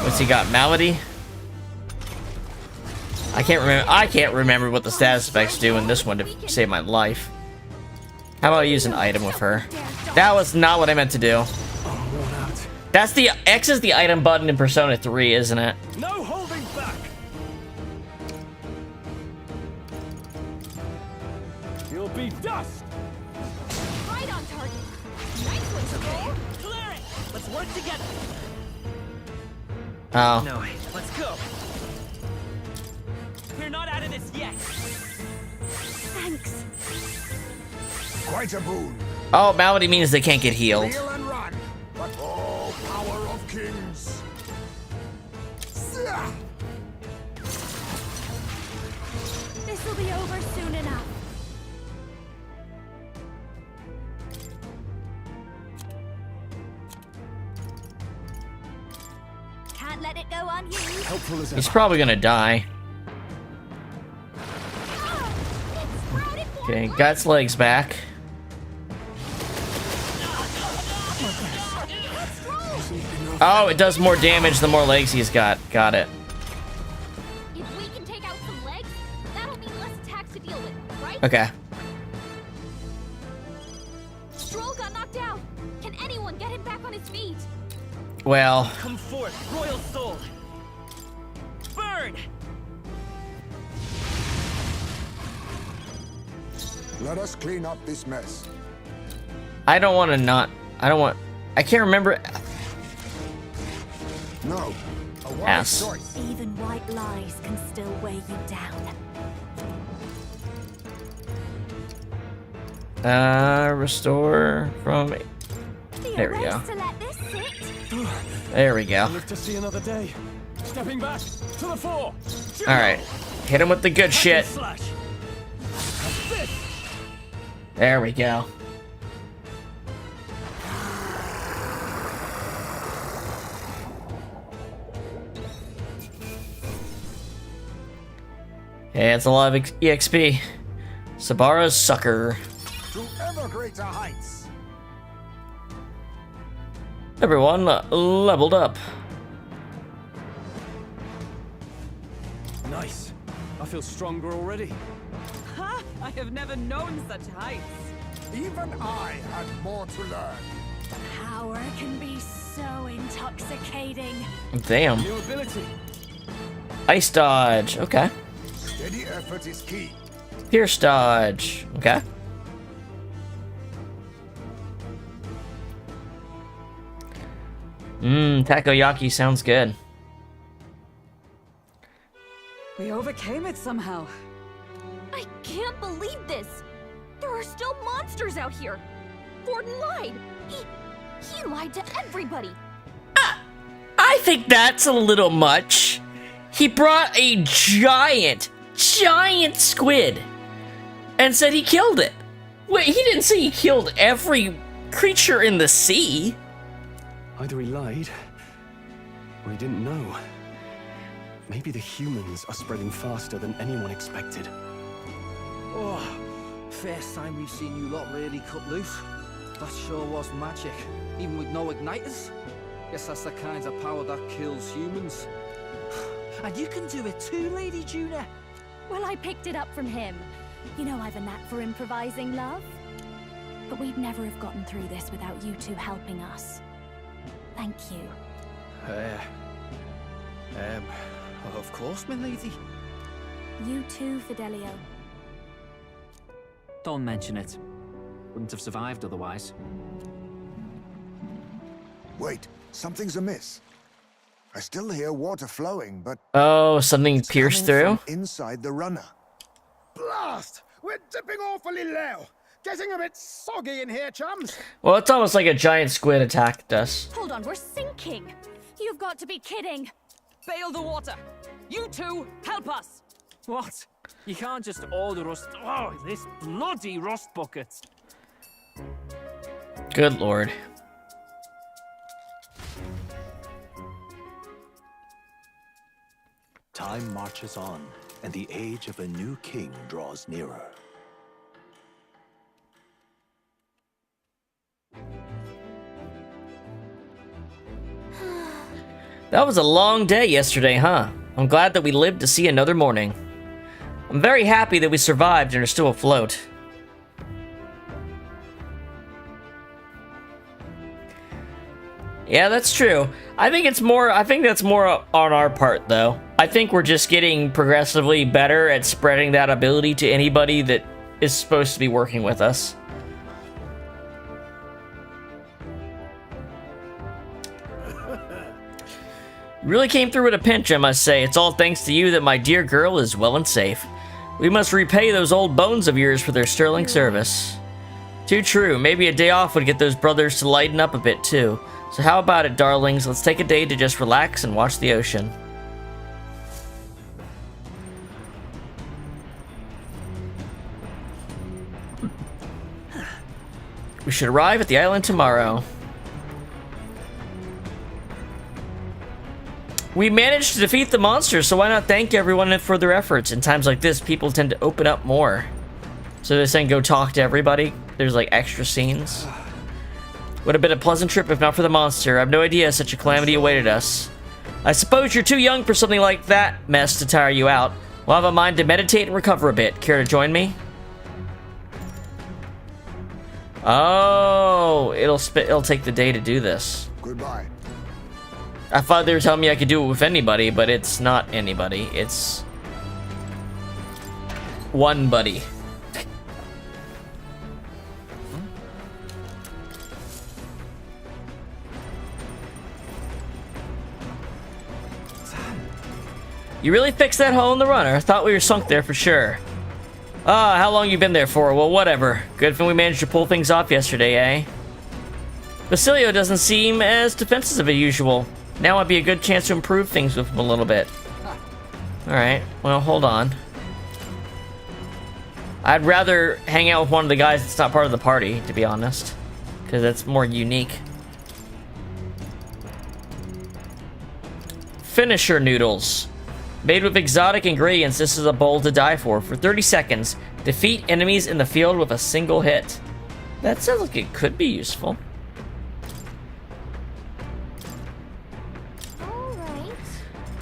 What's he got? Malady? I can't remember what the status effects do in this one to save my life. How about I use an item with her? That was not what I meant to do. I'm worn out. That's the X is the item button in Persona 3, isn't it? No holding back. You'll be dust. Right on target. Nice one, Scroll. Clear it. Let's work together. Oh. No, let's go. We're not out of this yet. Thanks. Quite a boon. Oh, Malady means they can't get healed. Kneel and run. But oh, power of kings. Zah! This'll be over soon enough. Can't let it go unused. Helpful as He's ever. probably gonna die. It's sprouted more Okay, life. got its legs back. Oh, it does more damage the more legs he's got. Got it. If we can take out some legs, that'll mean less attacks to deal with, right? Okay. Stroll got knocked out. Can anyone get him back on his feet? Well, Come forth, royal soul. Burn. Let us clean up this mess. I don't want to not. I don't want. I can't remember. No. A wise Ass. choice. Even white lies can still weigh you down. Restore from. There we go. To let this sit. There we go. Live to see another day. Stepping back to the fore. All right. Hit him with the good shit. Slash. There we go. Hey, it's a lot of EXP. Sabara's sucker. To ever greater heights. Everyone leveled up. Nice. I feel stronger already. Ha! I have never known such heights. Even I had more to learn. Power can be so intoxicating. Damn. New ability. Ice dodge. Okay. Steady effort is key. Pierce dodge. Okay. Takoyaki sounds good. We overcame it somehow. I can't believe this! There are still monsters out here! Gordon lied! He lied to everybody! I think that's a little much. He brought a giant squid and said he killed it. Wait, he didn't say he killed every creature in the sea. Either he lied, or he didn't know. Maybe the humans are spreading faster than anyone expected. Oh, first time we've seen you lot really cut loose. That sure was magic, even with no igniters. Guess that's the kind of power that kills humans. And you can do it too, Lady Juna. Well, I picked it up from him. You know I've a knack for improvising, love. But we'd never have gotten through this without you two helping us. Thank you. Of course, my lady. You too, Fidelio. Don't mention it. Wouldn't have survived otherwise. Wait, something's amiss. I still hear water flowing, but Oh, something it's pierced coming through? from inside the runner. Blast! We're dipping awfully low. Getting a bit soggy in here, chums. Well, it's almost like a giant squid attacked us. Hold on, we're sinking! You've got to be kidding! Bail the water. You two, help us. What? You can't just order us. Oh, this bloody rust bucket. Good lord. Time marches on, and the age of a new king draws nearer. That was a long day yesterday, huh? I'm glad that we lived to see another morning. I'm very happy that we survived and are still afloat. Yeah, that's true. I think that's more on our part, though. I think we're just getting progressively better at spreading that ability to anybody that is supposed to be working with us. Really came through with a pinch, I must say. It's all thanks to you that my dear girl is well and safe. We must repay those old bones of yours for their sterling service. Too true. Maybe a day off would get those brothers to lighten up a bit, too. So how about it, darlings? Let's take a day to just relax and watch the ocean. We should arrive at the island tomorrow. We managed to defeat the monster, so why not thank everyone for their efforts? In times like this, people tend to open up more. So they're saying go talk to everybody. There's like extra scenes. Would have been a pleasant trip if not for the monster. I have no idea such a calamity awaited us. I suppose you're too young for something like that mess to tire you out. We'll have a mind to meditate and recover a bit. Care to join me? Oh, it'll take the day to do this. Goodbye. I thought they were telling me I could do it with anybody, but it's not anybody. It's one buddy. You really fixed that hole in the runner. I thought we were sunk there for sure. Ah, how long you been there for? Well, whatever. Good thing we managed to pull things off yesterday, eh? Fidelio doesn't seem as defensive as usual. Now might be a good chance to improve things with him a little bit. Alright, well, hold on. I'd rather hang out with one of the guys that's not part of the party, to be honest. Because that's more unique. Finisher noodles. Made with exotic ingredients, this is a bowl to die for. For 30 seconds, defeat enemies in the field with a single hit. That sounds like it could be useful. Alright.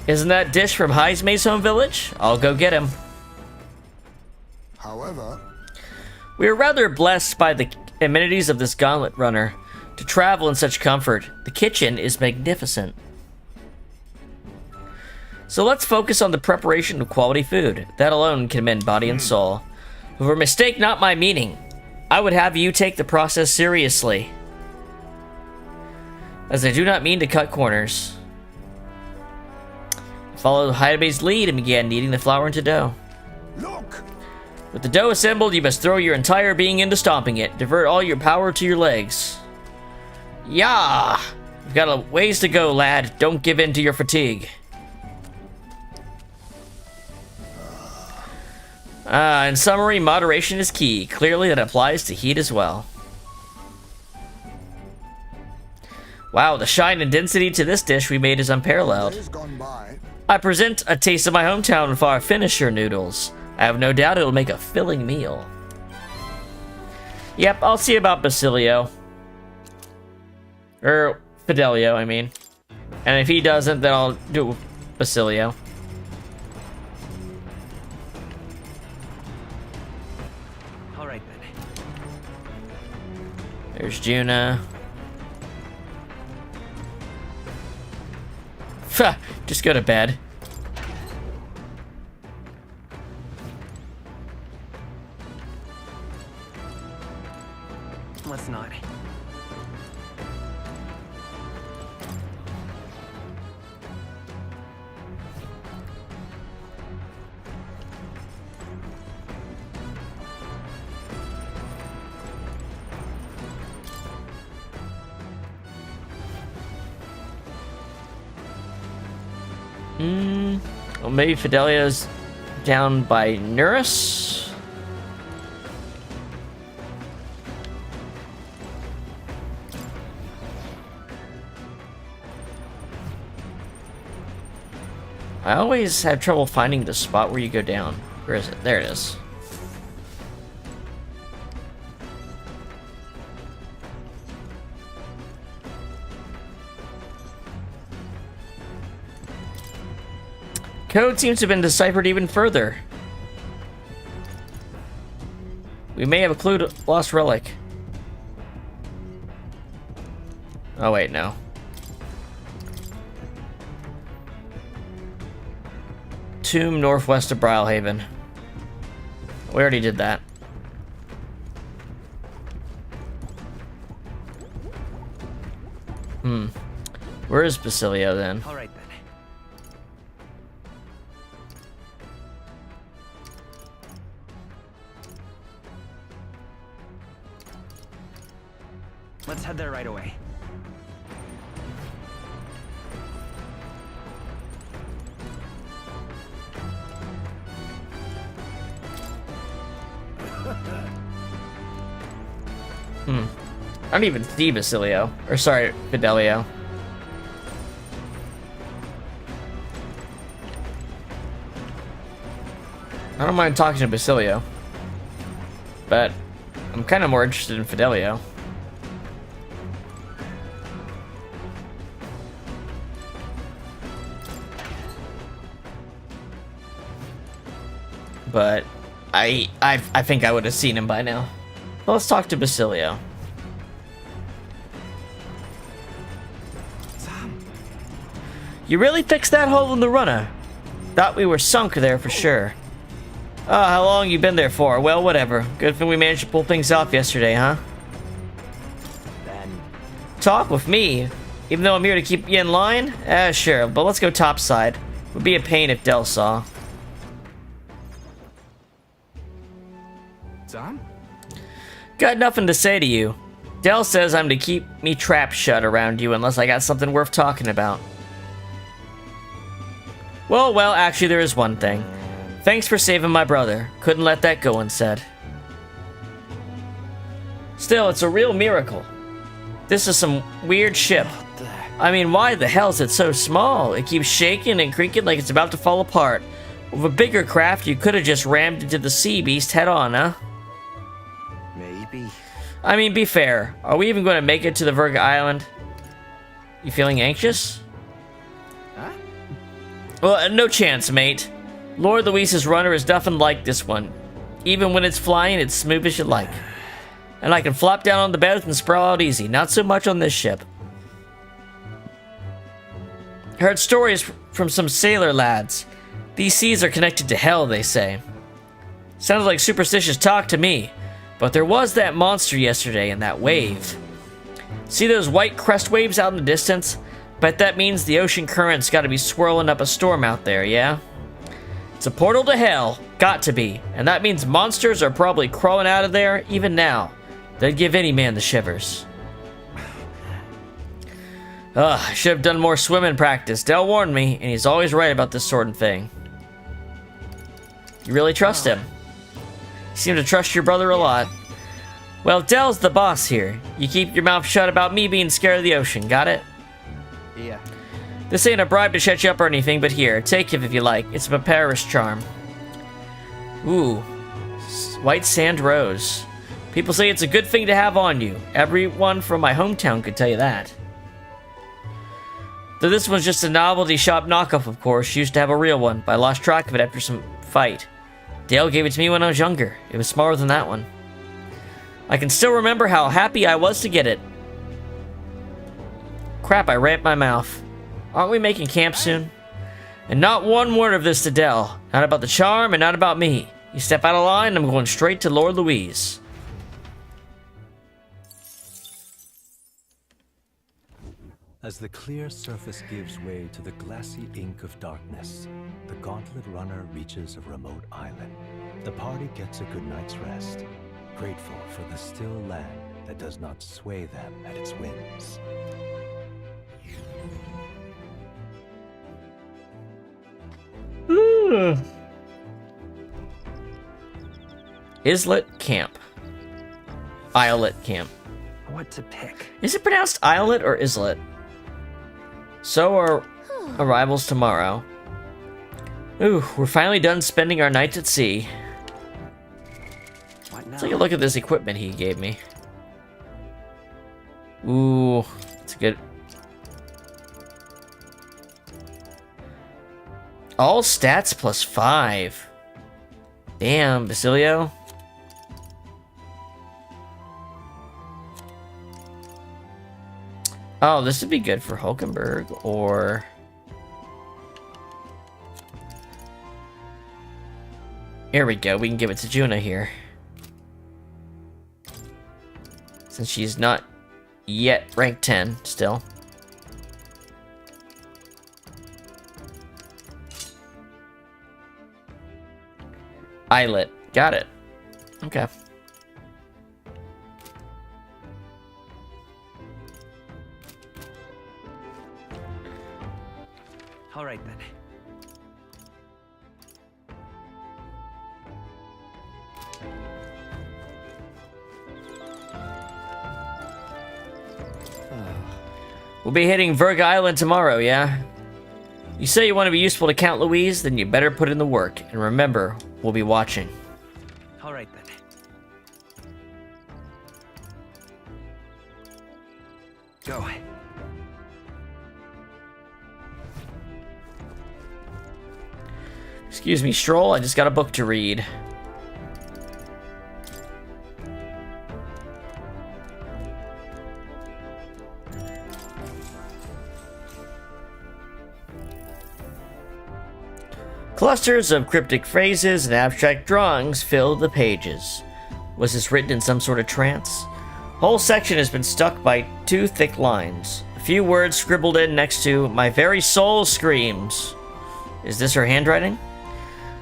Isn't that Dish from Heismay's home village? I'll go get him. However, We are rather blessed by the amenities of this gauntlet runner. To travel in such comfort, the kitchen is magnificent. So let's focus on the preparation of quality food. That alone can mend body and soul. For mistake not my meaning, I would have you take the process seriously. as I do not mean to cut corners. I followed Hideabay's lead and began kneading the flour into dough. Look! With the dough assembled, you must throw your entire being into stomping it. Divert all your power to your legs. Yeah! You've got a ways to go, lad. Don't give in to your fatigue. In summary, moderation is key. Clearly, that applies to heat as well. Wow, the shine and density to this dish we made is unparalleled. Days gone by. I present a taste of my hometown for our finisher noodles. I have no doubt it'll make a filling meal. Yep, I'll see about Basilio. Or Fidelio, I mean. And if he doesn't, then I'll do Basilio. All right, then. There's Juna. Just go to bed. Let's not. Well, maybe Fidelio's down by Nurus? I always have trouble finding the spot where you go down. Where is it? There it is. Code seems to have been deciphered even further. We may have a clue to lost relic. Oh wait, no. Tomb northwest of Brylehaven. We already did that. Where is Basilio then? All right, then. Let's head there right away. I don't even see Basilio. Or sorry, Fidelio. I don't mind talking to Basilio. But I'm kind of more interested in Fidelio. But I think I would have seen him by now. Well, let's talk to Basilio. You really fixed that hole in the runner? Thought we were sunk there for sure. Oh, how long you been there for? Well, whatever. Good thing we managed to pull things off yesterday, huh? Then Talk with me? Even though I'm here to keep you in line? Sure, but let's go topside. Would be a pain if Del saw. Sam? Got nothing to say to you. Del says I'm to keep me trap shut around you unless I got something worth talking about. Well, actually there is one thing. Thanks for saving my brother. Couldn't let that go unsaid. Still, it's a real miracle. This is some weird ship. I mean, why the hell is it so small? It keeps shaking and creaking like it's about to fall apart. With a bigger craft, you could have just rammed into the sea beast head on, huh? Maybe. I mean, be fair. Are we even going to make it to the Virga Island? You feeling anxious? Huh? Well, no chance, mate. Lord Luis's runner is nothing like this one. Even when it's flying, it's smooth as you like. And I can flop down on the bed and sprawl out easy. Not so much on this ship. Heard stories from some sailor lads. These seas are connected to hell, they say. Sounded like superstitious talk to me. But there was that monster yesterday in that wave. See those white crest waves out in the distance? Bet that means the ocean current's gotta be swirling up a storm out there, yeah? It's a portal to hell. Got to be. And that means monsters are probably crawling out of there even now. They'd give any man the shivers. Ugh, I should have done more swimming practice. Dell warned me, and he's always right about this sort of thing. You really trust him? You seem to trust your brother a lot. Well, Dell's the boss here. You keep your mouth shut about me being scared of the ocean, got it? Yeah. This ain't a bribe to shut you up or anything, but here, take it if you like. It's a Paris charm. Ooh. White sand rose. People say it's a good thing to have on you. Everyone from my hometown could tell you that. Though this one's just a novelty shop knockoff, of course. She used to have a real one, but I lost track of it after some fight. Dale gave it to me when I was younger. It was smaller than that one. I can still remember how happy I was to get it. Crap, I ran my mouth. Aren't we making camp soon? And not one word of this to Dell. Not about the charm and not about me. You step out of line, I'm going straight to Lord Louise. As the clear surface gives way to the glassy ink of darkness, the gauntlet runner reaches a remote island. The party gets a good night's rest, grateful for the still land that does not sway them at its whims. Islet Camp. Islet Camp. What to pick? Is it pronounced Islet or Islet? So are arrivals tomorrow. Ooh, we're finally done spending our nights at sea. What now? Let's take a look at this equipment he gave me. Ooh, it's good. All stats plus 5. Damn, Fidelio. Oh, this would be good for Hulkenberg, or... Here we go, we can give it to Juna here. Since she's not yet rank 10, still. Islet, got it. Okay. All right then. We'll be hitting Virga Island tomorrow, yeah? You say you want to be useful to Count Louise, then you better put in the work. And remember, we'll be watching. All right then. Go. Excuse me, Stroll, I just got a book to read. Clusters of cryptic phrases and abstract drawings fill the pages. Was this written in some sort of trance? Whole section has been stuck by 2 thick lines. A few words scribbled in next to "My very soul screams." Is this her handwriting?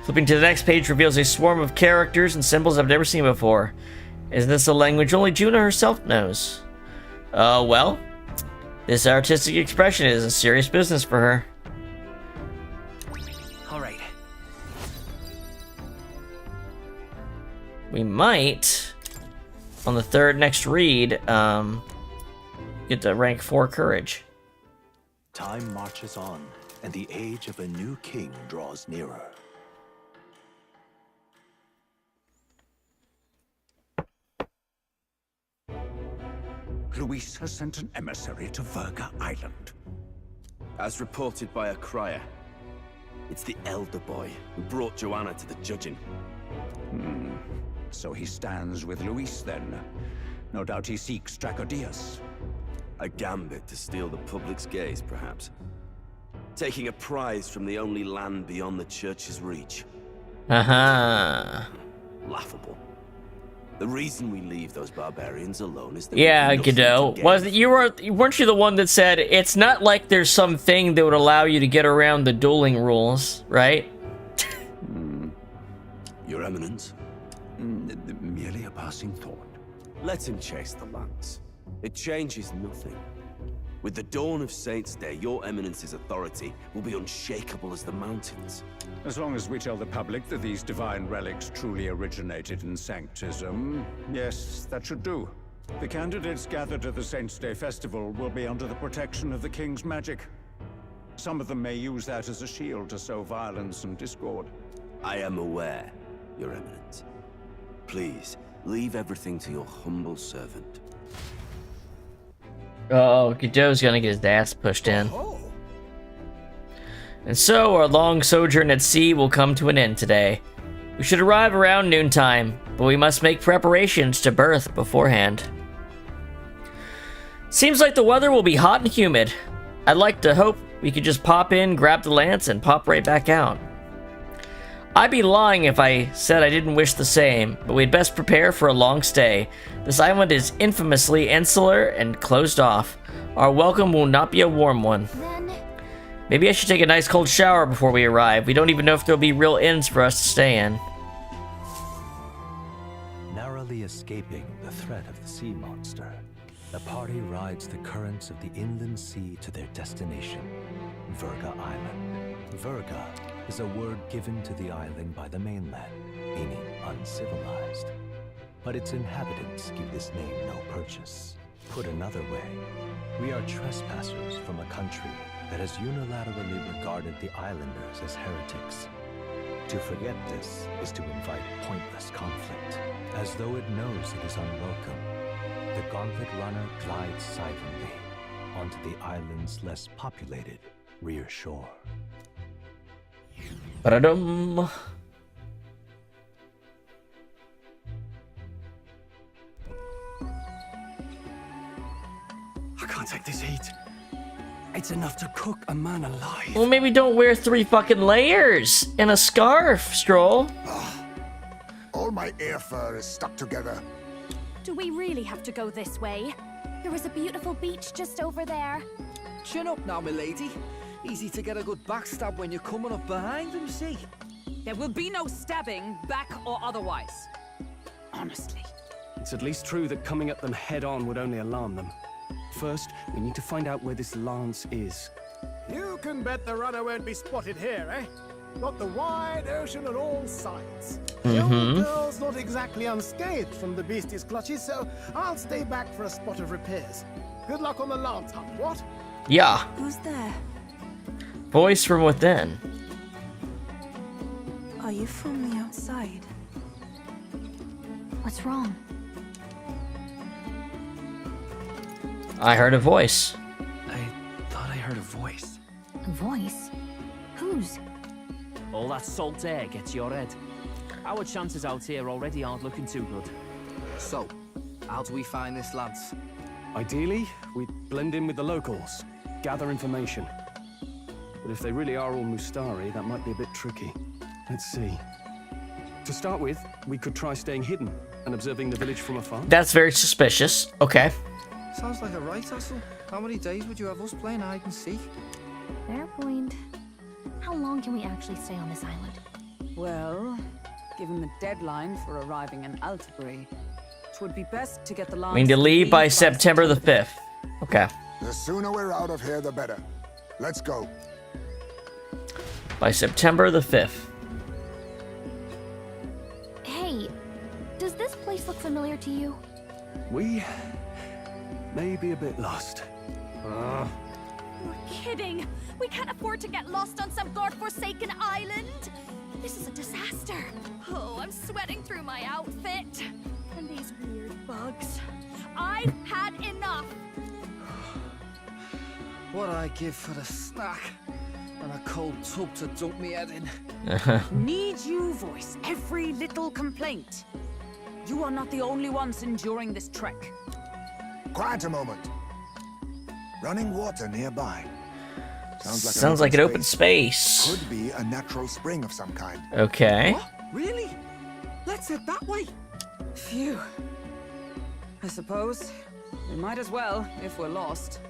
Flipping to the next page reveals a swarm of characters and symbols I've never seen before. Isn't this a language only Juna herself knows? Well, this artistic expression is a serious business for her. All right. We might, on the third next read, get to rank 4 courage. Time marches on, and the age of a new king draws nearer. Luis has sent an emissary to Virga Island. As reported by a crier, it's the elder boy who brought Joanna to the judging. So he stands with Luis then. No doubt he seeks Dracodius. A gambit to steal the public's gaze, perhaps. Taking a prize from the only land beyond the church's reach. Uh-huh. Laughable. The reason we leave those barbarians alone is that Yeah, Godot. Weren't you the one that said it's not like there's something that would allow you to get around the dueling rules, right? Your Eminence, Merely a passing thought. let him chase the lance. It changes nothing. With the dawn of Saints' Day, your Eminence's authority will be unshakable as the mountains. As long as we tell the public that these divine relics truly originated in Sanctism, yes, that should do. The candidates gathered at the Saints' Day Festival will be under the protection of the King's magic. Some of them may use that as a shield to sow violence and discord. I am aware, Your Eminence. Please, leave everything to your humble servant. Oh, Godot's gonna get his ass pushed in. And so, our long sojourn at sea will come to an end today. We should arrive around noontime, but we must make preparations to berth beforehand. Seems like the weather will be hot and humid. I'd like to hope we could just pop in, grab the lance, and pop right back out. I'd be lying if I said I didn't wish the same, but we'd best prepare for a long stay. This island is infamously insular and closed off. Our welcome will not be a warm one. Maybe I should take a nice cold shower before we arrive. We don't even know if there'll be real inns for us to stay in. Narrowly escaping the threat of the sea monster, the party rides the currents of the inland sea to their destination, Virga Island. Virga is a word given to the island by the mainland, meaning uncivilized. But its inhabitants give this name no purchase. Put another way, we are trespassers from a country that has unilaterally regarded the islanders as heretics. To forget this is to invite pointless conflict. As though it knows it is unwelcome, the gauntlet runner glides silently onto the island's less populated rear shore. Ba-da-dum. I can't take this heat. It's enough to cook a man alive. Well, maybe don't wear 3 fucking layers and a scarf, Stroll. All my air fur is stuck together. Do we really have to go this way? There is a beautiful beach just over there. Chin up now, milady. Easy to get a good backstab when you're coming up behind him, see? There will be no stabbing, back or otherwise. Honestly. It's at least true that coming at them head-on would only alarm them. First, we need to find out where this lance is. You can bet the runner won't be spotted here, eh? Got the wide ocean on all sides. The old girl's not exactly unscathed from the beastie's clutches, so I'll stay back for a spot of repairs. Good luck on the lance hunt, what? Yeah. Who's there? Voice from within. Are you from the outside? What's wrong? I heard a voice. I thought I heard a voice. A voice? Whose? All that salt air gets your head. Our chances out here already aren't looking too good. So, how do we find this lance? Ideally, we'd blend in with the locals, gather information. But if they really are all Mustari, that might be a bit tricky. Let's see. To start with, we could try staying hidden and observing the village from afar. That's very suspicious. Okay. Sounds like a right hustle. How many days would you have us playing hide and seek? Fair point. How long can we actually stay on this island? Well, given the deadline for arriving in Altabury, it would be best to get the lance. We need to leave by September the 5th. Okay. The sooner we're out of here, the better. Let's go. By September the 5th. Hey, does this place look familiar to you? We may be a bit lost. You're kidding! We can't afford to get lost on some godforsaken island! This is a disaster! Oh, I'm sweating through my outfit! And these weird bugs. I've had enough! What I give for the snack and a cold tub to dunk me head in. Need you voice every little complaint. You are not the only ones enduring this trek. Quiet a moment. Running water nearby. Sounds like an open space. Could be a natural spring of some kind. Okay. What? Really? Let's head that way. Phew. I suppose we might as well if we're lost.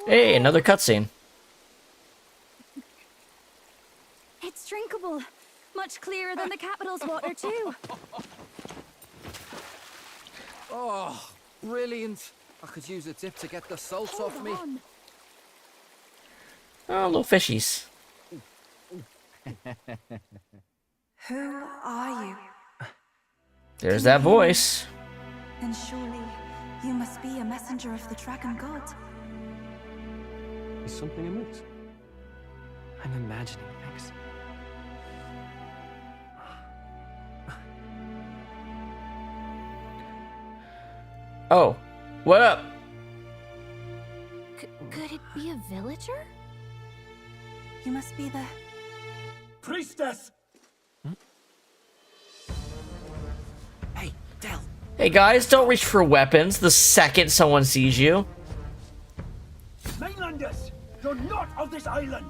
Hey, another cutscene. It's drinkable. Much clearer than the capital's water, too. Oh, brilliant. I could use a dip to get the salt off me. Oh, little fishies. Who are you? There's that voice. Then surely you must be a messenger of the dragon god. Is something amiss? I'm imagining things. Oh, what up? Could it be a villager? You must be the... Priestess! Hey, Del. Hey guys, don't reach for weapons the second someone sees you. Mainlanders! You're not of this island!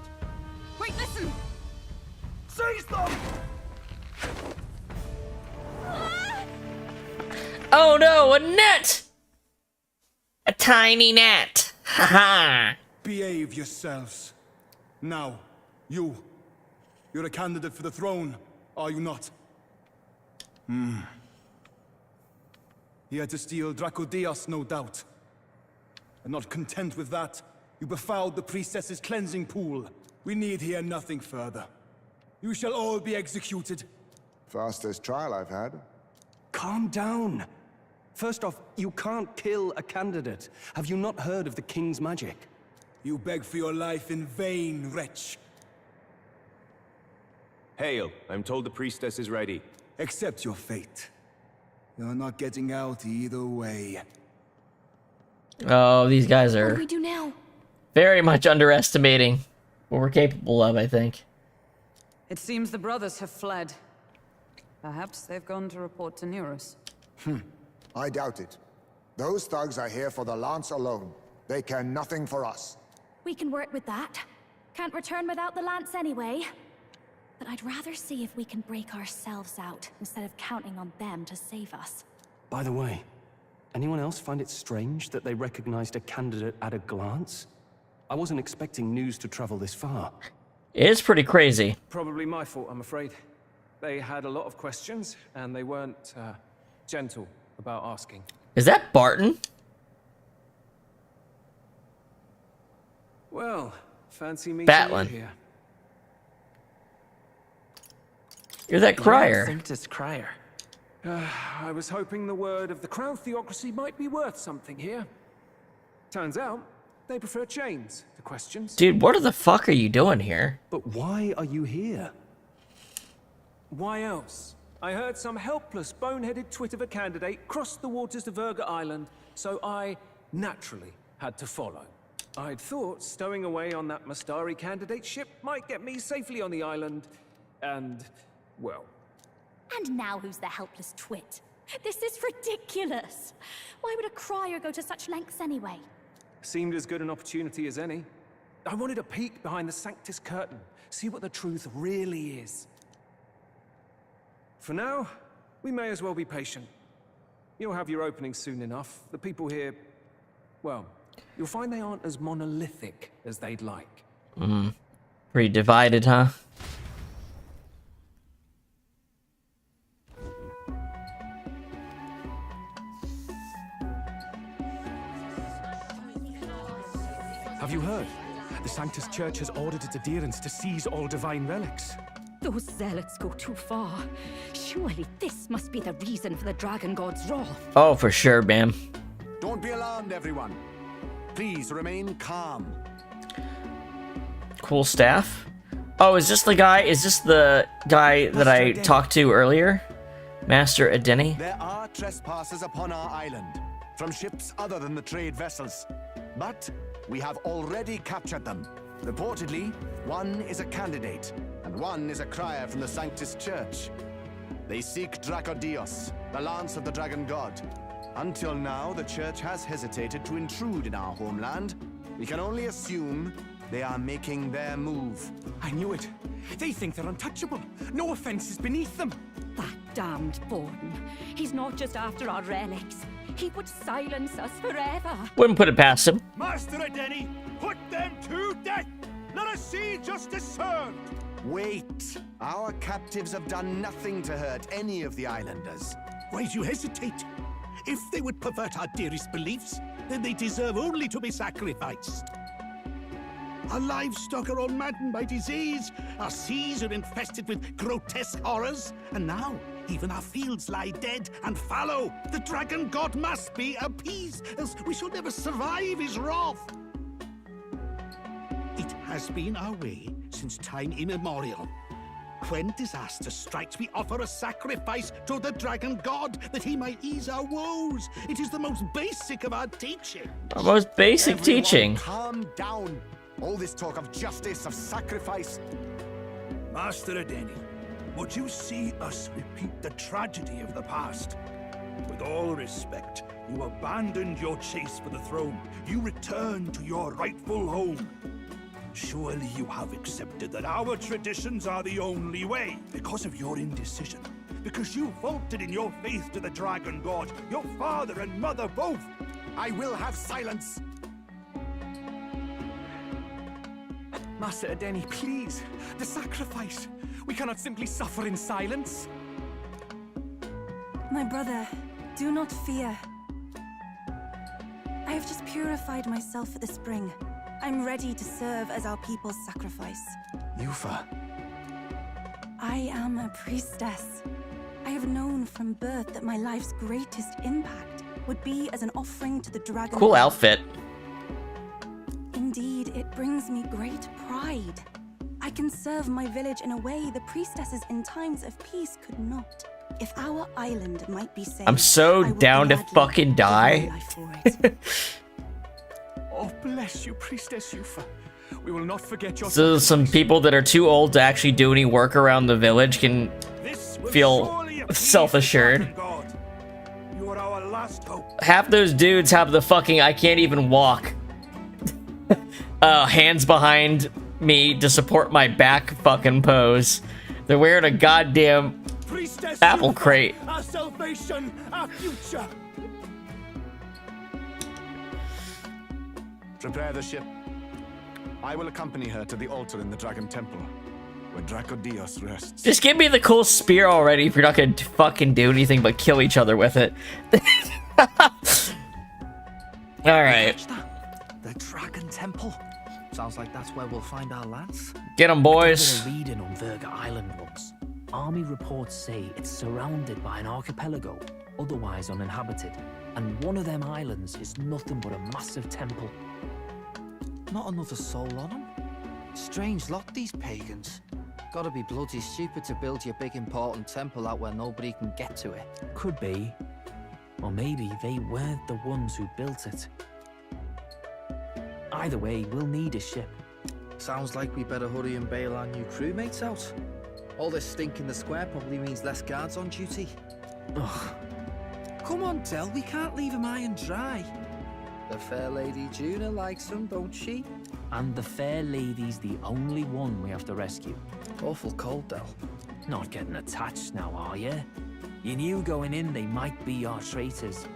Wait, listen! Seize them! Oh no, a net! A tiny net. Haha. Behave yourselves. Now, you're a candidate for the throne, are you not? Here to steal Dracodios, no doubt. And not content with that, you befouled the priestess's cleansing pool. We need hear nothing further. You shall all be executed. Fastest trial I've had. Calm down. First off, you can't kill a candidate. Have you not heard of the king's magic? You beg for your life in vain, wretch. Hail, I'm told the priestess is ready. Accept your fate. You're not getting out either way. Oh, these guys What do are we do now? very much underestimating what we're capable of, I think. It seems the brothers have fled. Perhaps they've gone to report to Neurus. I doubt it. Those thugs are here for the lance alone. They care nothing for us. We can work with that. Can't return without the lance anyway. But I'd rather see if we can break ourselves out instead of counting on them to save us. By the way, anyone else find it strange that they recognized a candidate at a glance? I wasn't expecting news to travel this far. It is pretty crazy. Probably my fault, I'm afraid. They had a lot of questions, and they weren't gentle about asking. Is that Barton? Well, fancy meeting Batlin. you here. You're that crier. Sanctus crier. I was hoping the word of the Crown Theocracy might be worth something here. Turns out, they prefer chains to questions. Dude, what the fuck are you doing here? But why are you here? Why else? I heard some helpless, boneheaded twit of a candidate crossed the waters to Virga Island, so I naturally had to follow. I'd thought stowing away on that Mastari candidate ship might get me safely on the island, and, well... And now who's the helpless twit? This is ridiculous. Why would a crier go to such lengths anyway? Seemed as good an opportunity as any. I wanted a peek behind the Sanctus curtain, see what the truth really is. For now, we may as well be patient. You'll have your opening soon enough. The people here, well, you'll find they aren't as monolithic as they'd like. Pretty divided, huh? Have you heard? The Sanctus Church has ordered its adherents to seize all divine relics. Those zealots go too far. Surely this must be the reason for the dragon god's wrath. Oh, for sure, ma'am. Don't be alarmed, everyone. Please remain calm. Cool staff. Oh, is this the guy? Is this the guy that I talked to earlier? Master Adeni? There are trespassers upon our island, from ships other than the trade vessels. But we have already captured them. Reportedly, one is a candidate, and one is a crier from the Sanctus Church. They seek Dracodios, the lance of the dragon god. Until now, the Church has hesitated to intrude in our homeland. We can only assume they are making their move. I knew it. They think they're untouchable. No offense is beneath them. That damned Borden. He's not just after our relics. He would silence us forever. Wouldn't put it past him. Master Adeni, put them to death! Let us see justice served! Wait. Our captives have done nothing to hurt any of the islanders. Why do you hesitate? If they would pervert our dearest beliefs, then they deserve only to be sacrificed. Our livestock are all maddened by disease, our seas are infested with grotesque horrors, and now even our fields lie dead and fallow. The dragon god must be appeased, else we shall never survive his wrath. It has been our way since time immemorial. When disaster strikes, we offer a sacrifice to the dragon god that he might ease our woes. It is the most basic of our teaching. Our most basic Everyone teaching. Calm down. All this talk of justice, of sacrifice. Master Adeni, would you see us repeat the tragedy of the past? With all respect, you abandoned your chase for the throne. You returned to your rightful home. Surely you have accepted that our traditions are the only way because of your indecision. Because you faltered in your faith to the dragon god, your father and mother both. I will have silence. Master Adeni, please. The sacrifice. We cannot simply suffer in silence. My brother, do not fear. I have just purified myself for the spring. I'm ready to serve as our people's sacrifice. Yufa. I am a priestess. I have known from birth that my life's greatest impact would be as an offering to the dragon. Cool outfit. Indeed, it brings me great pride. I can serve my village in a way the priestesses in times of peace could not. If our island might be saved, I'm so down to fucking die. Oh, bless you, Priestess Yufa. We will not forget your So some people that are too old to actually do any work around the village can feel self-assured. You are our last hope. Half those dudes have the fucking I can't even walk. Hands behind me to support my back fucking pose. They're wearing a goddamn Priestess apple Yufa, crate. Our salvation, our future. Prepare the ship. I will accompany her to the altar in the Dragon Temple, where Draco Dios rests. Just give me the cool spear already if you're not gonna fucking do anything but kill each other with it. Alright. The Dragon Temple? Sounds like that's where we'll find our lance. Get 'em, boys. I did a reading on Virga Island once. Army reports say it's surrounded by an archipelago, otherwise uninhabited. And one of them islands is nothing but a massive temple. Not another soul on them. Strange lot, these pagans. Gotta be bloody stupid to build your big important temple out where nobody can get to it. Could be. Or maybe they weren't the ones who built it. Either way, we'll need a ship. Sounds like we better hurry and bail our new crewmates out. All this stink in the square probably means less guards on duty. Ugh. Come on, Del, we can't leave him high and dry. The fair lady Juna likes him, don't she? And the fair lady's the only one we have to rescue. Awful cold, Del. Not getting attached now, are you? You knew going in they might be our traitors.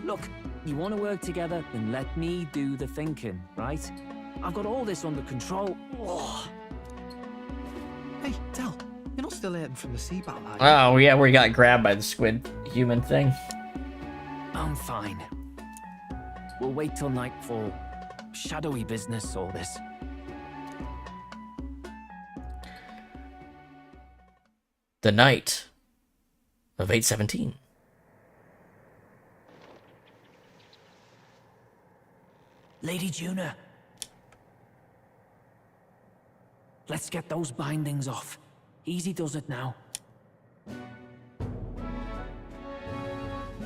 Look, you want to work together, then let me do the thinking, right? I've got all this under control. Oh. Hey, Del, you're not still hurting from the sea battle, are you? Oh, yeah, where he got grabbed by the squid human thing. I'm fine. We'll wait till nightfall. Shadowy business, all this. The night of 8/17. Lady Juna. Let's get those bindings off. Easy does it now.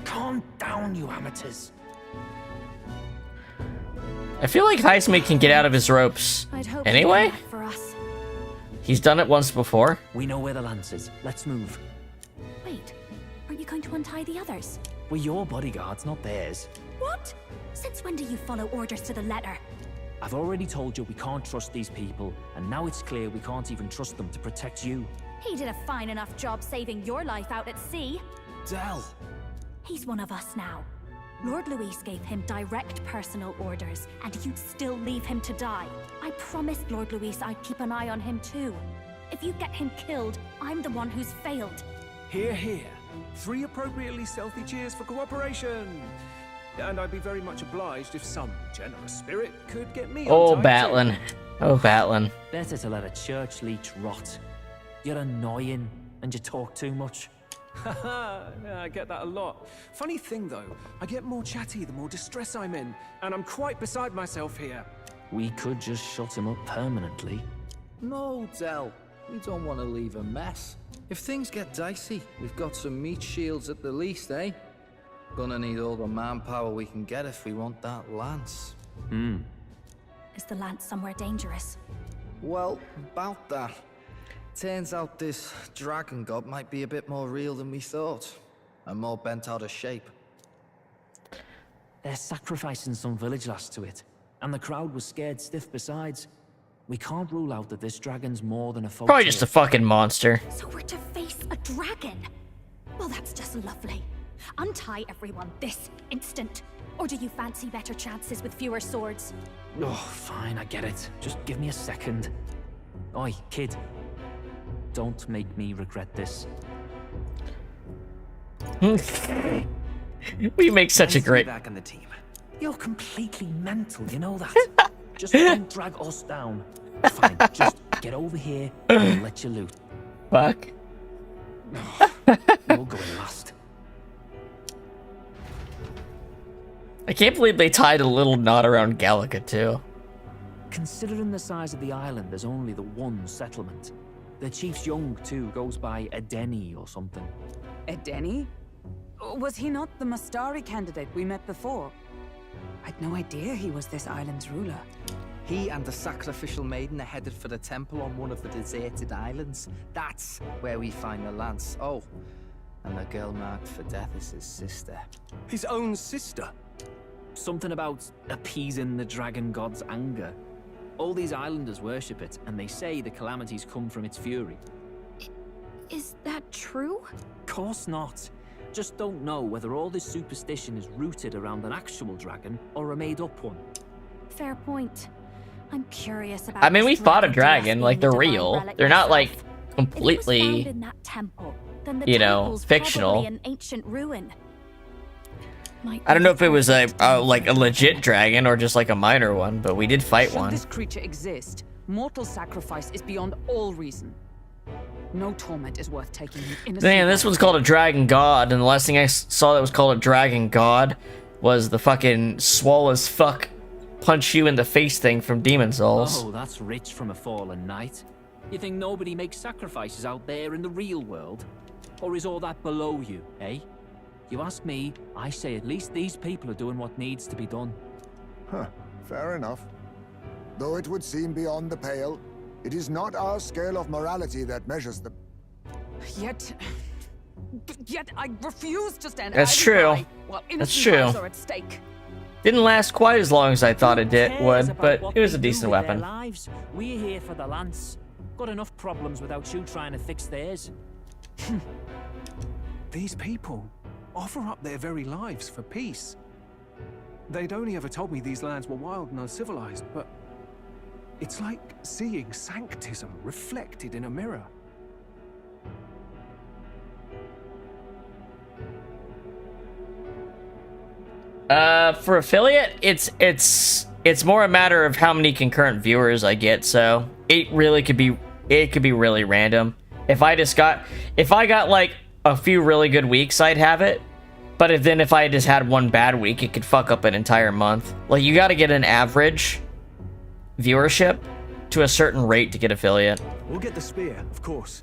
Calm down, you amateurs. I feel like Heisman can get out of his ropes. Anyway? For us. He's done it once before. We know where the lance is. Let's move. Wait, aren't you going to untie the others? We're your bodyguards, not theirs. What? Since when do you follow orders to the letter? I've already told you we can't trust these people, and now it's clear we can't even trust them to protect you. He did a fine enough job saving your life out at sea. Del! He's one of us now. Lord Luis gave him direct personal orders, and you'd still leave him to die. I promised Lord Luis I'd keep an eye on him too. If you get him killed, I'm the one who's failed. Hear, hear. 3 appropriately stealthy cheers for cooperation. And I'd be very much obliged if some generous spirit could get me Oh, on time Batlin. Oh, Batlin. Better to let a church leech rot. You're annoying, and you talk too much. Haha, yeah, I get that a lot. Funny thing though, I get more chatty the more distress I'm in, and I'm quite beside myself here. We could just shut him up permanently. No, Del. We don't want to leave a mess. If things get dicey, we've got some meat shields at the least, eh? Gonna need all the manpower we can get if we want that lance. Is the lance somewhere dangerous? Well, about that. Turns out this dragon god might be a bit more real than we thought. And more bent out of shape. They're sacrificing some village lass to it, and the crowd was scared stiff besides. We can't rule out that this dragon's more than a folk Probably just a fucking monster. So we're to face a dragon? Well, that's just lovely. Untie everyone this instant. Or do you fancy better chances with fewer swords? Oh, fine, I get it. Just give me a second. Oi, kid. Don't make me regret this. We make such a great... Back on the team. You're completely mental, you know that? Just don't drag us down. Fine, just get over here and I'll let you loot. Fuck. You're going last. I can't believe they tied a little knot around Gallica, too. Considering the size of the island, there's only the one settlement. The chief's young, too, goes by Edeni or something. Edeni? Was he not the Mastari candidate we met before? I'd no idea he was this island's ruler. He and the sacrificial maiden are headed for the temple on one of the deserted islands. That's where we find the lance. Oh, and the girl marked for death is his sister. His own sister? Something about appeasing the dragon god's anger. All these islanders worship it, and they say the calamities come from its fury. Is that true? Course not. Just don't know whether all this superstition is rooted around an actual dragon or a made-up one. Fair point. I'm curious about. I mean, we this fought a dragon dragon, like, they're divine real. relic They're not, like, myself. If it was completely, found in that temple, then the you know, temple's fictional. probably an ancient ruin. I don't know if it was like a legit dragon or just like a minor one, but we did fight Should one. this creature exist, mortal sacrifice is beyond all reason. No torment is worth taking an innocent. Man, this one's called a dragon god, and the last thing I saw that was called a dragon god was the fucking swole as fuck punch you in the face thing from Demon Souls. Oh, that's rich from a fallen knight. You think nobody makes sacrifices out there in the real world? Or is all that below you, eh? You ask me, I say at least these people are doing what needs to be done. Huh, fair enough. Though it would seem beyond the pale, it is not our scale of morality that measures them. Yet I refuse to stand. That's idly true. by while That's innocent true. lives are at stake. Didn't last quite as long as I thought it Cares would, about but what it was they a do decent with their weapon. lives. We're here for the lance. Got enough problems without you trying to fix theirs. These people offer up their very lives for peace. They'd only ever told me these lands were wild and uncivilized, but it's like seeing sanctism reflected in a mirror. For affiliate, it's more a matter of how many concurrent viewers I get, so it could be really random. If I got like a few really good weeks, I'd have it. But if I just had one bad week, it could fuck up an entire month. Like, you gotta get an average viewership to a certain rate to get affiliate. We'll get the spear, of course,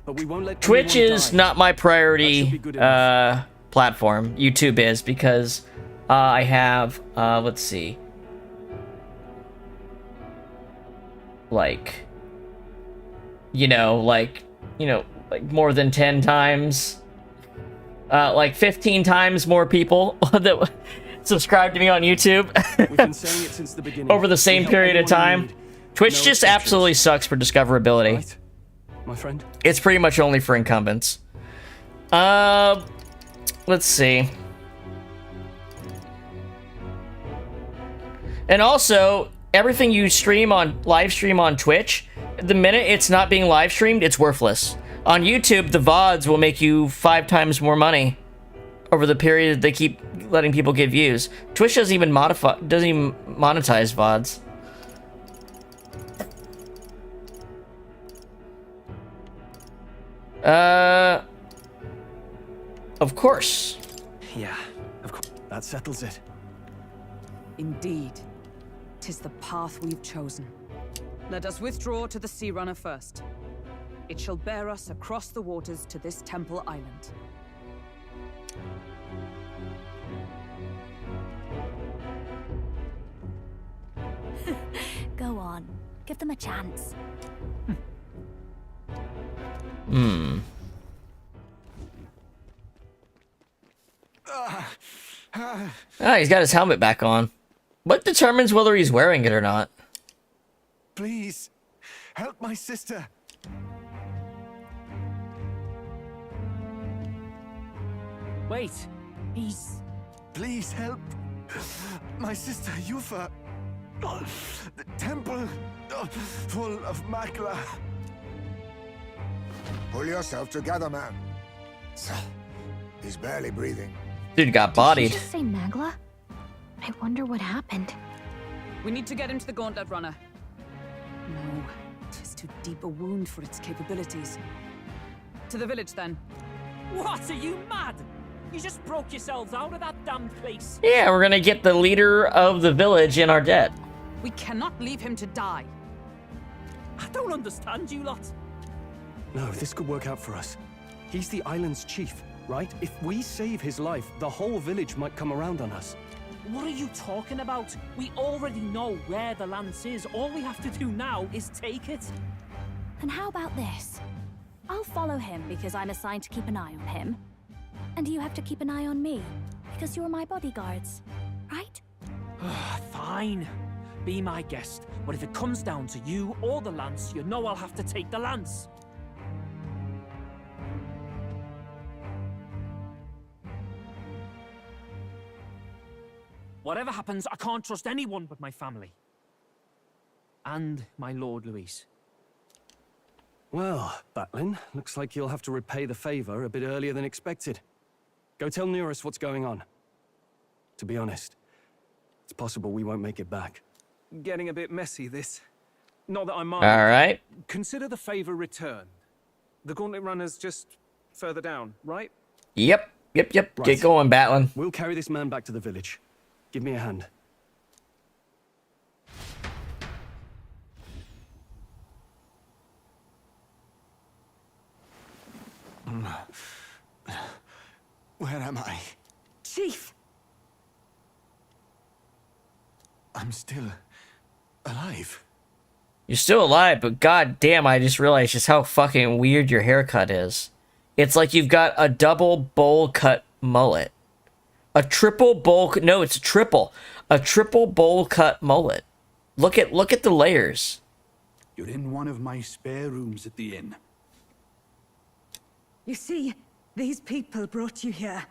but we won't let Twitch anyone is die. not my That priority should be good enough. platform. YouTube is, because I have, let's see. Like more than 10 times, like 15 times more people subscribe to me on YouTube We've been saying it since the beginning. over the same We help period of anyone in time. need. Twitch No just exceptions. absolutely sucks for discoverability. Right, my friend? It's pretty much only for incumbents. Let's see. And also, everything you live stream on Twitch, the minute it's not being live streamed, it's worthless. On YouTube, the VODs will make you 5 times more money over the period they keep letting people get views. Twitch doesn't even monetize VODs. Of course. Yeah, of course. That settles it. Indeed. 'Tis the path we've chosen. Let us withdraw to the Sea Runner first. It shall bear us across the waters to this temple island. Go on. Give them a chance. He's got his helmet back on. What determines whether he's wearing it or not? Please, help my sister. Wait, he's... Please help my sister Yufa. The temple full of Magla. Pull yourself together, man. He's barely breathing. Dude got bodied. Did you just say Magla? I wonder what happened. We need to get him to the Gauntlet Runner. No, 'tis too deep a wound for its capabilities. To the village, then. What, are you mad? You just broke yourselves out of that damn place. Yeah, we're gonna get the leader of the village in our debt. We cannot leave him to die. I don't understand you lot. No, this could work out for us. He's the island's chief, right? If we save his life, the whole village might come around on us. What are you talking about? We already know where the lance is. All we have to do now is take it. Then how about this? I'll follow him because I'm assigned to keep an eye on him. And you have to keep an eye on me because you're my bodyguards, right? Fine. Be my guest. But if it comes down to you or the lance, you know I'll have to take the lance. Whatever happens, I can't trust anyone but my family. And my Lord Luis. Well, Batlin, looks like you'll have to repay the favor a bit earlier than expected. Go tell Nearest what's going on. To be honest, it's possible we won't make it back. Getting a bit messy, this. Not that I mind. All right. Consider the favor returned. The Gauntlet Runner's just further down, right? Yep. Right. Get going, Batlin. We'll carry this man back to the village. Give me a hand. Where am I? Chief! I'm still alive. You're still alive, but god damn, I just realized just how fucking weird your haircut is. It's like you've got a double bowl cut mullet. A triple bowl... No, it's a triple. A triple bowl cut mullet. Look at the layers. You're in one of my spare rooms at the inn. You see, these people brought you here.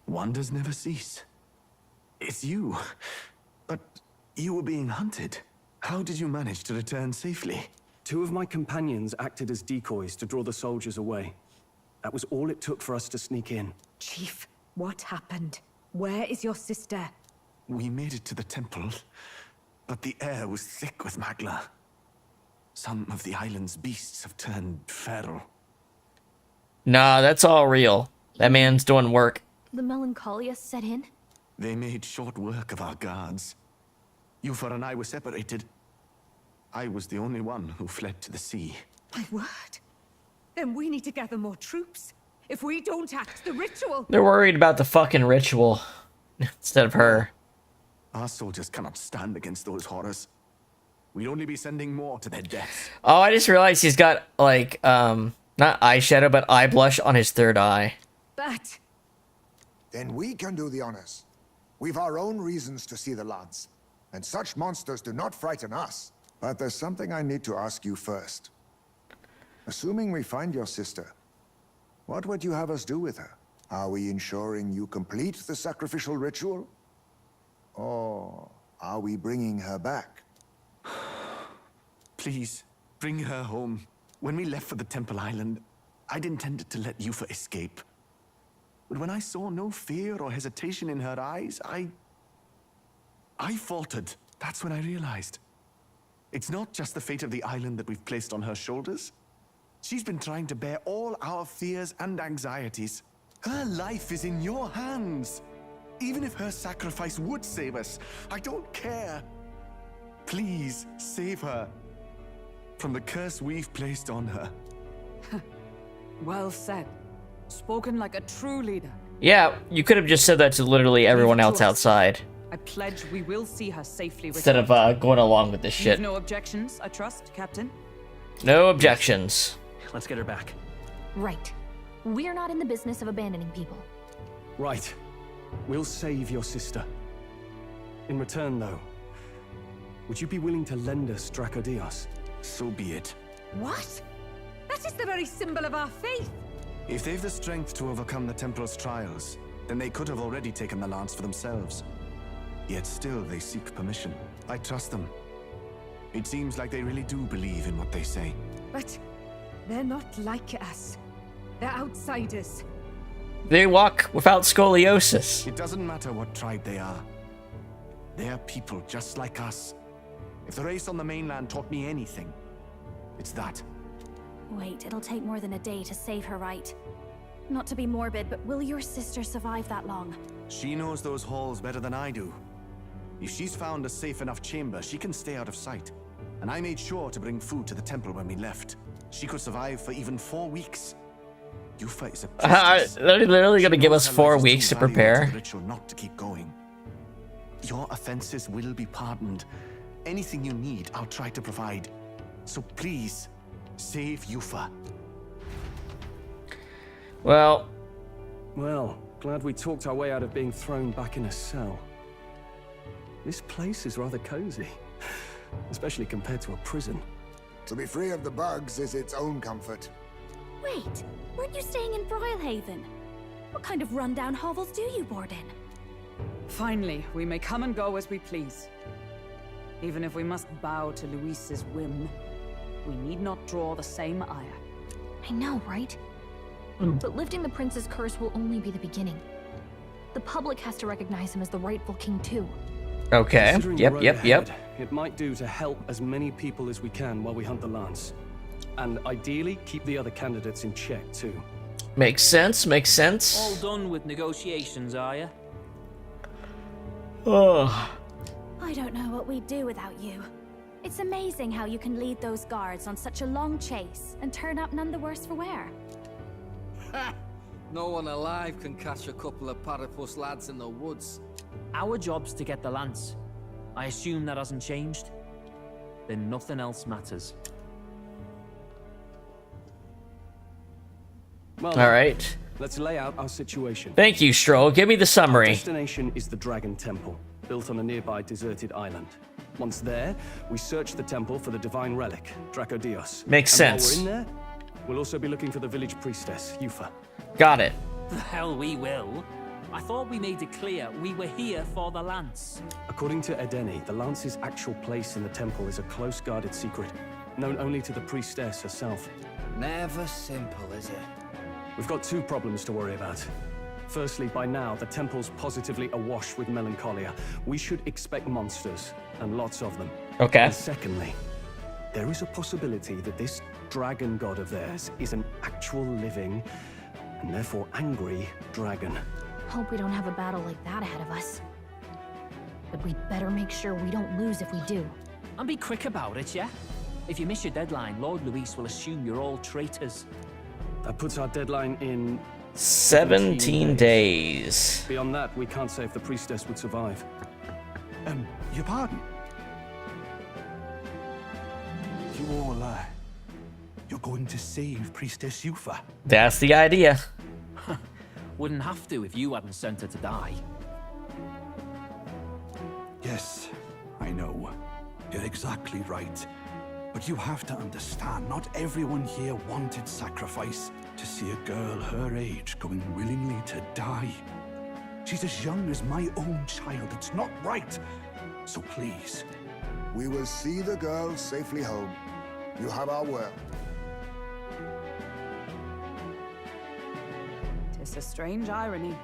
Wonders never cease. It's you. But you were being hunted. How did you manage to return safely? 2 of my companions acted as decoys to draw the soldiers away. That was all it took for us to sneak in. Chief, what happened? Where is your sister? We made it to the temple, but the air was thick with Magla. Some of the island's beasts have turned feral. Nah, that's all real. That man's doing work. The melancholia set in? They made short work of our guards. Yufa and I were separated. I was the only one who fled to the sea. My word. Then we need to gather more troops. If we don't act, the ritual... They're worried about the fucking ritual instead of her. Our soldiers cannot stand against those horrors. We'd only be sending more to their deaths. Oh, I just realized he's got, like, not eyeshadow, but eye blush on his third eye. But... Then we can do the honors. We've our own reasons to see the Lance, and such monsters do not frighten us. But there's something I need to ask you first. Assuming we find your sister, what would you have us do with her? Are we ensuring you complete the sacrificial ritual? Or are we bringing her back? Please, bring her home. When we left for the Temple Island, I'd intended to let Yufa escape. But when I saw no fear or hesitation in her eyes, I faltered. That's when I realized. It's not just the fate of the island that we've placed on her shoulders. She's been trying to bear all our fears and anxieties. Her life is in your hands. Even if her sacrifice would save us, I don't care. Please, save her from the curse we've placed on her. Well said. Spoken like a true leader. Yeah, you could have just said that to literally everyone else outside. I pledge we will see her safely Instead of going along with this shit. No objections, I trust, Captain? No objections. Let's get her back. Right. We're not in the business of abandoning people. Right. We'll save your sister. In return, though, would you be willing to lend us Dracodios? So be it. What? That is the very symbol of our faith. If they've the strength to overcome the Templar's trials, then they could have already taken the lance for themselves. Yet still, they seek permission. I trust them. It seems like they really do believe in what they say. But they're not like us. They're outsiders. They walk without scoliosis. It doesn't matter what tribe they are. They're people just like us. If the race on the mainland taught me anything, it's that. Wait, it'll take more than a day to save her, right? Not to be morbid, but will your sister survive that long? She knows those halls better than I do. If she's found a safe enough chamber, she can stay out of sight. And I made sure to bring food to the temple when we left. She could survive for even 4 weeks. Yufa is a priestess. They're literally gonna give us 4 weeks to prepare. Ritual not to keep going. Your offenses will be pardoned. Anything you need, I'll try to provide. So please, save Yufa. Well, glad we talked our way out of being thrown back in a cell. This place is rather cozy, especially compared to a prison. To be free of the bugs is its own comfort. Wait, weren't you staying in Broilhaven? What kind of rundown hovels do you board in? Finally, we may come and go as we please. Even if we must bow to Luis's whim, we need not draw the same ire. I know, right? But lifting the prince's curse will only be the beginning. The public has to recognize him as the rightful king too. Okay. Considering the road Yep. ahead, it might do to help as many people as we can while we hunt the lance. And ideally, keep the other candidates in check too. Makes sense, makes sense. All done with negotiations, are you? Oh. I don't know what we'd do without you. It's amazing how you can lead those guards on such a long chase and turn up none the worse for wear. No one alive can catch a couple of platypus lads in the woods. Our job's to get the lance. I assume that hasn't changed? Then nothing else matters. Well, all right. Let's lay out our situation. Thank you, Stroll. Give me the summary. Our destination is the Dragon Temple, built on a nearby deserted island. Once there, we search the temple for the divine relic, Dracodios. Makes sense. While we're in there, we'll also be looking for the village priestess, Yufa. Got it. The hell we will. I thought we made it clear we were here for the lance. According to Edeni, the lance's actual place in the temple is a close guarded secret, known only to the priestess herself. Never simple, is it? We've got 2 problems to worry about. Firstly, by now, the temple's positively awash with melancholia. We should expect monsters, and lots of them. Okay. And secondly, there is a possibility that this dragon god of theirs is an actual living, and therefore angry, dragon. Hope we don't have a battle like that ahead of us. But we'd better make sure we don't lose if we do. And be quick about it, yeah? If you miss your deadline, Lord Luis will assume you're all traitors. That puts our deadline in 17 days. Beyond that, we can't say if the priestess would survive. Your pardon? You all, you're going to save Priestess Yufa? That's the idea. Wouldn't have to if you hadn't sent her to die. Yes, I know. You're exactly right. But you have to understand, not everyone here wanted sacrifice to see a girl her age going willingly to die. She's as young as my own child. It's not right. So please. We will see the girl safely home. You have our word. Tis a strange irony.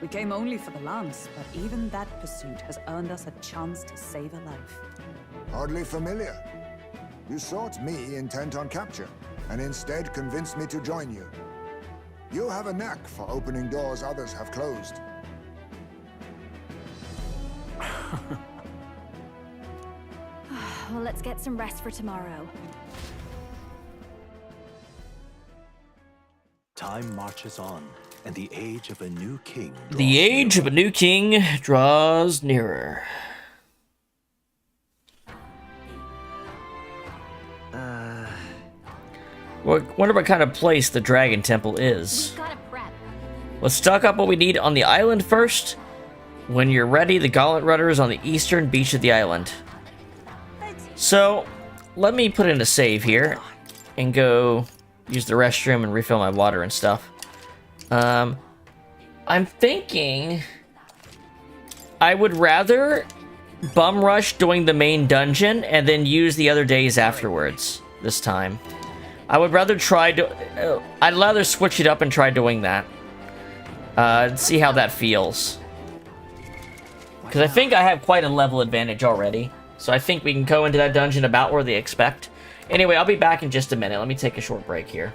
We came only for the lance, but even that pursuit has earned us a chance to save a life. Hardly familiar. You sought me intent on capture, and instead convinced me to join you. You have a knack for opening doors others have closed. Well, let's get some rest for tomorrow. Time marches on, and the age of a new king. The age of a new king draws nearer. Wonder what kind of place the Dragon Temple is. Let's stock up what we need on the island first. When you're ready, the Gauntlet Rudder is on the eastern beach of the island. So, let me put in a save here and go use the restroom and refill my water and stuff. I'm thinking I would rather bum rush doing the main dungeon and then use the other days afterwards this time. I would rather try to... I'd rather switch it up and try doing that. See how that feels. Because I think I have quite a level advantage already. So I think we can go into that dungeon about where they expect. Anyway, I'll be back in just a minute. Let me take a short break here.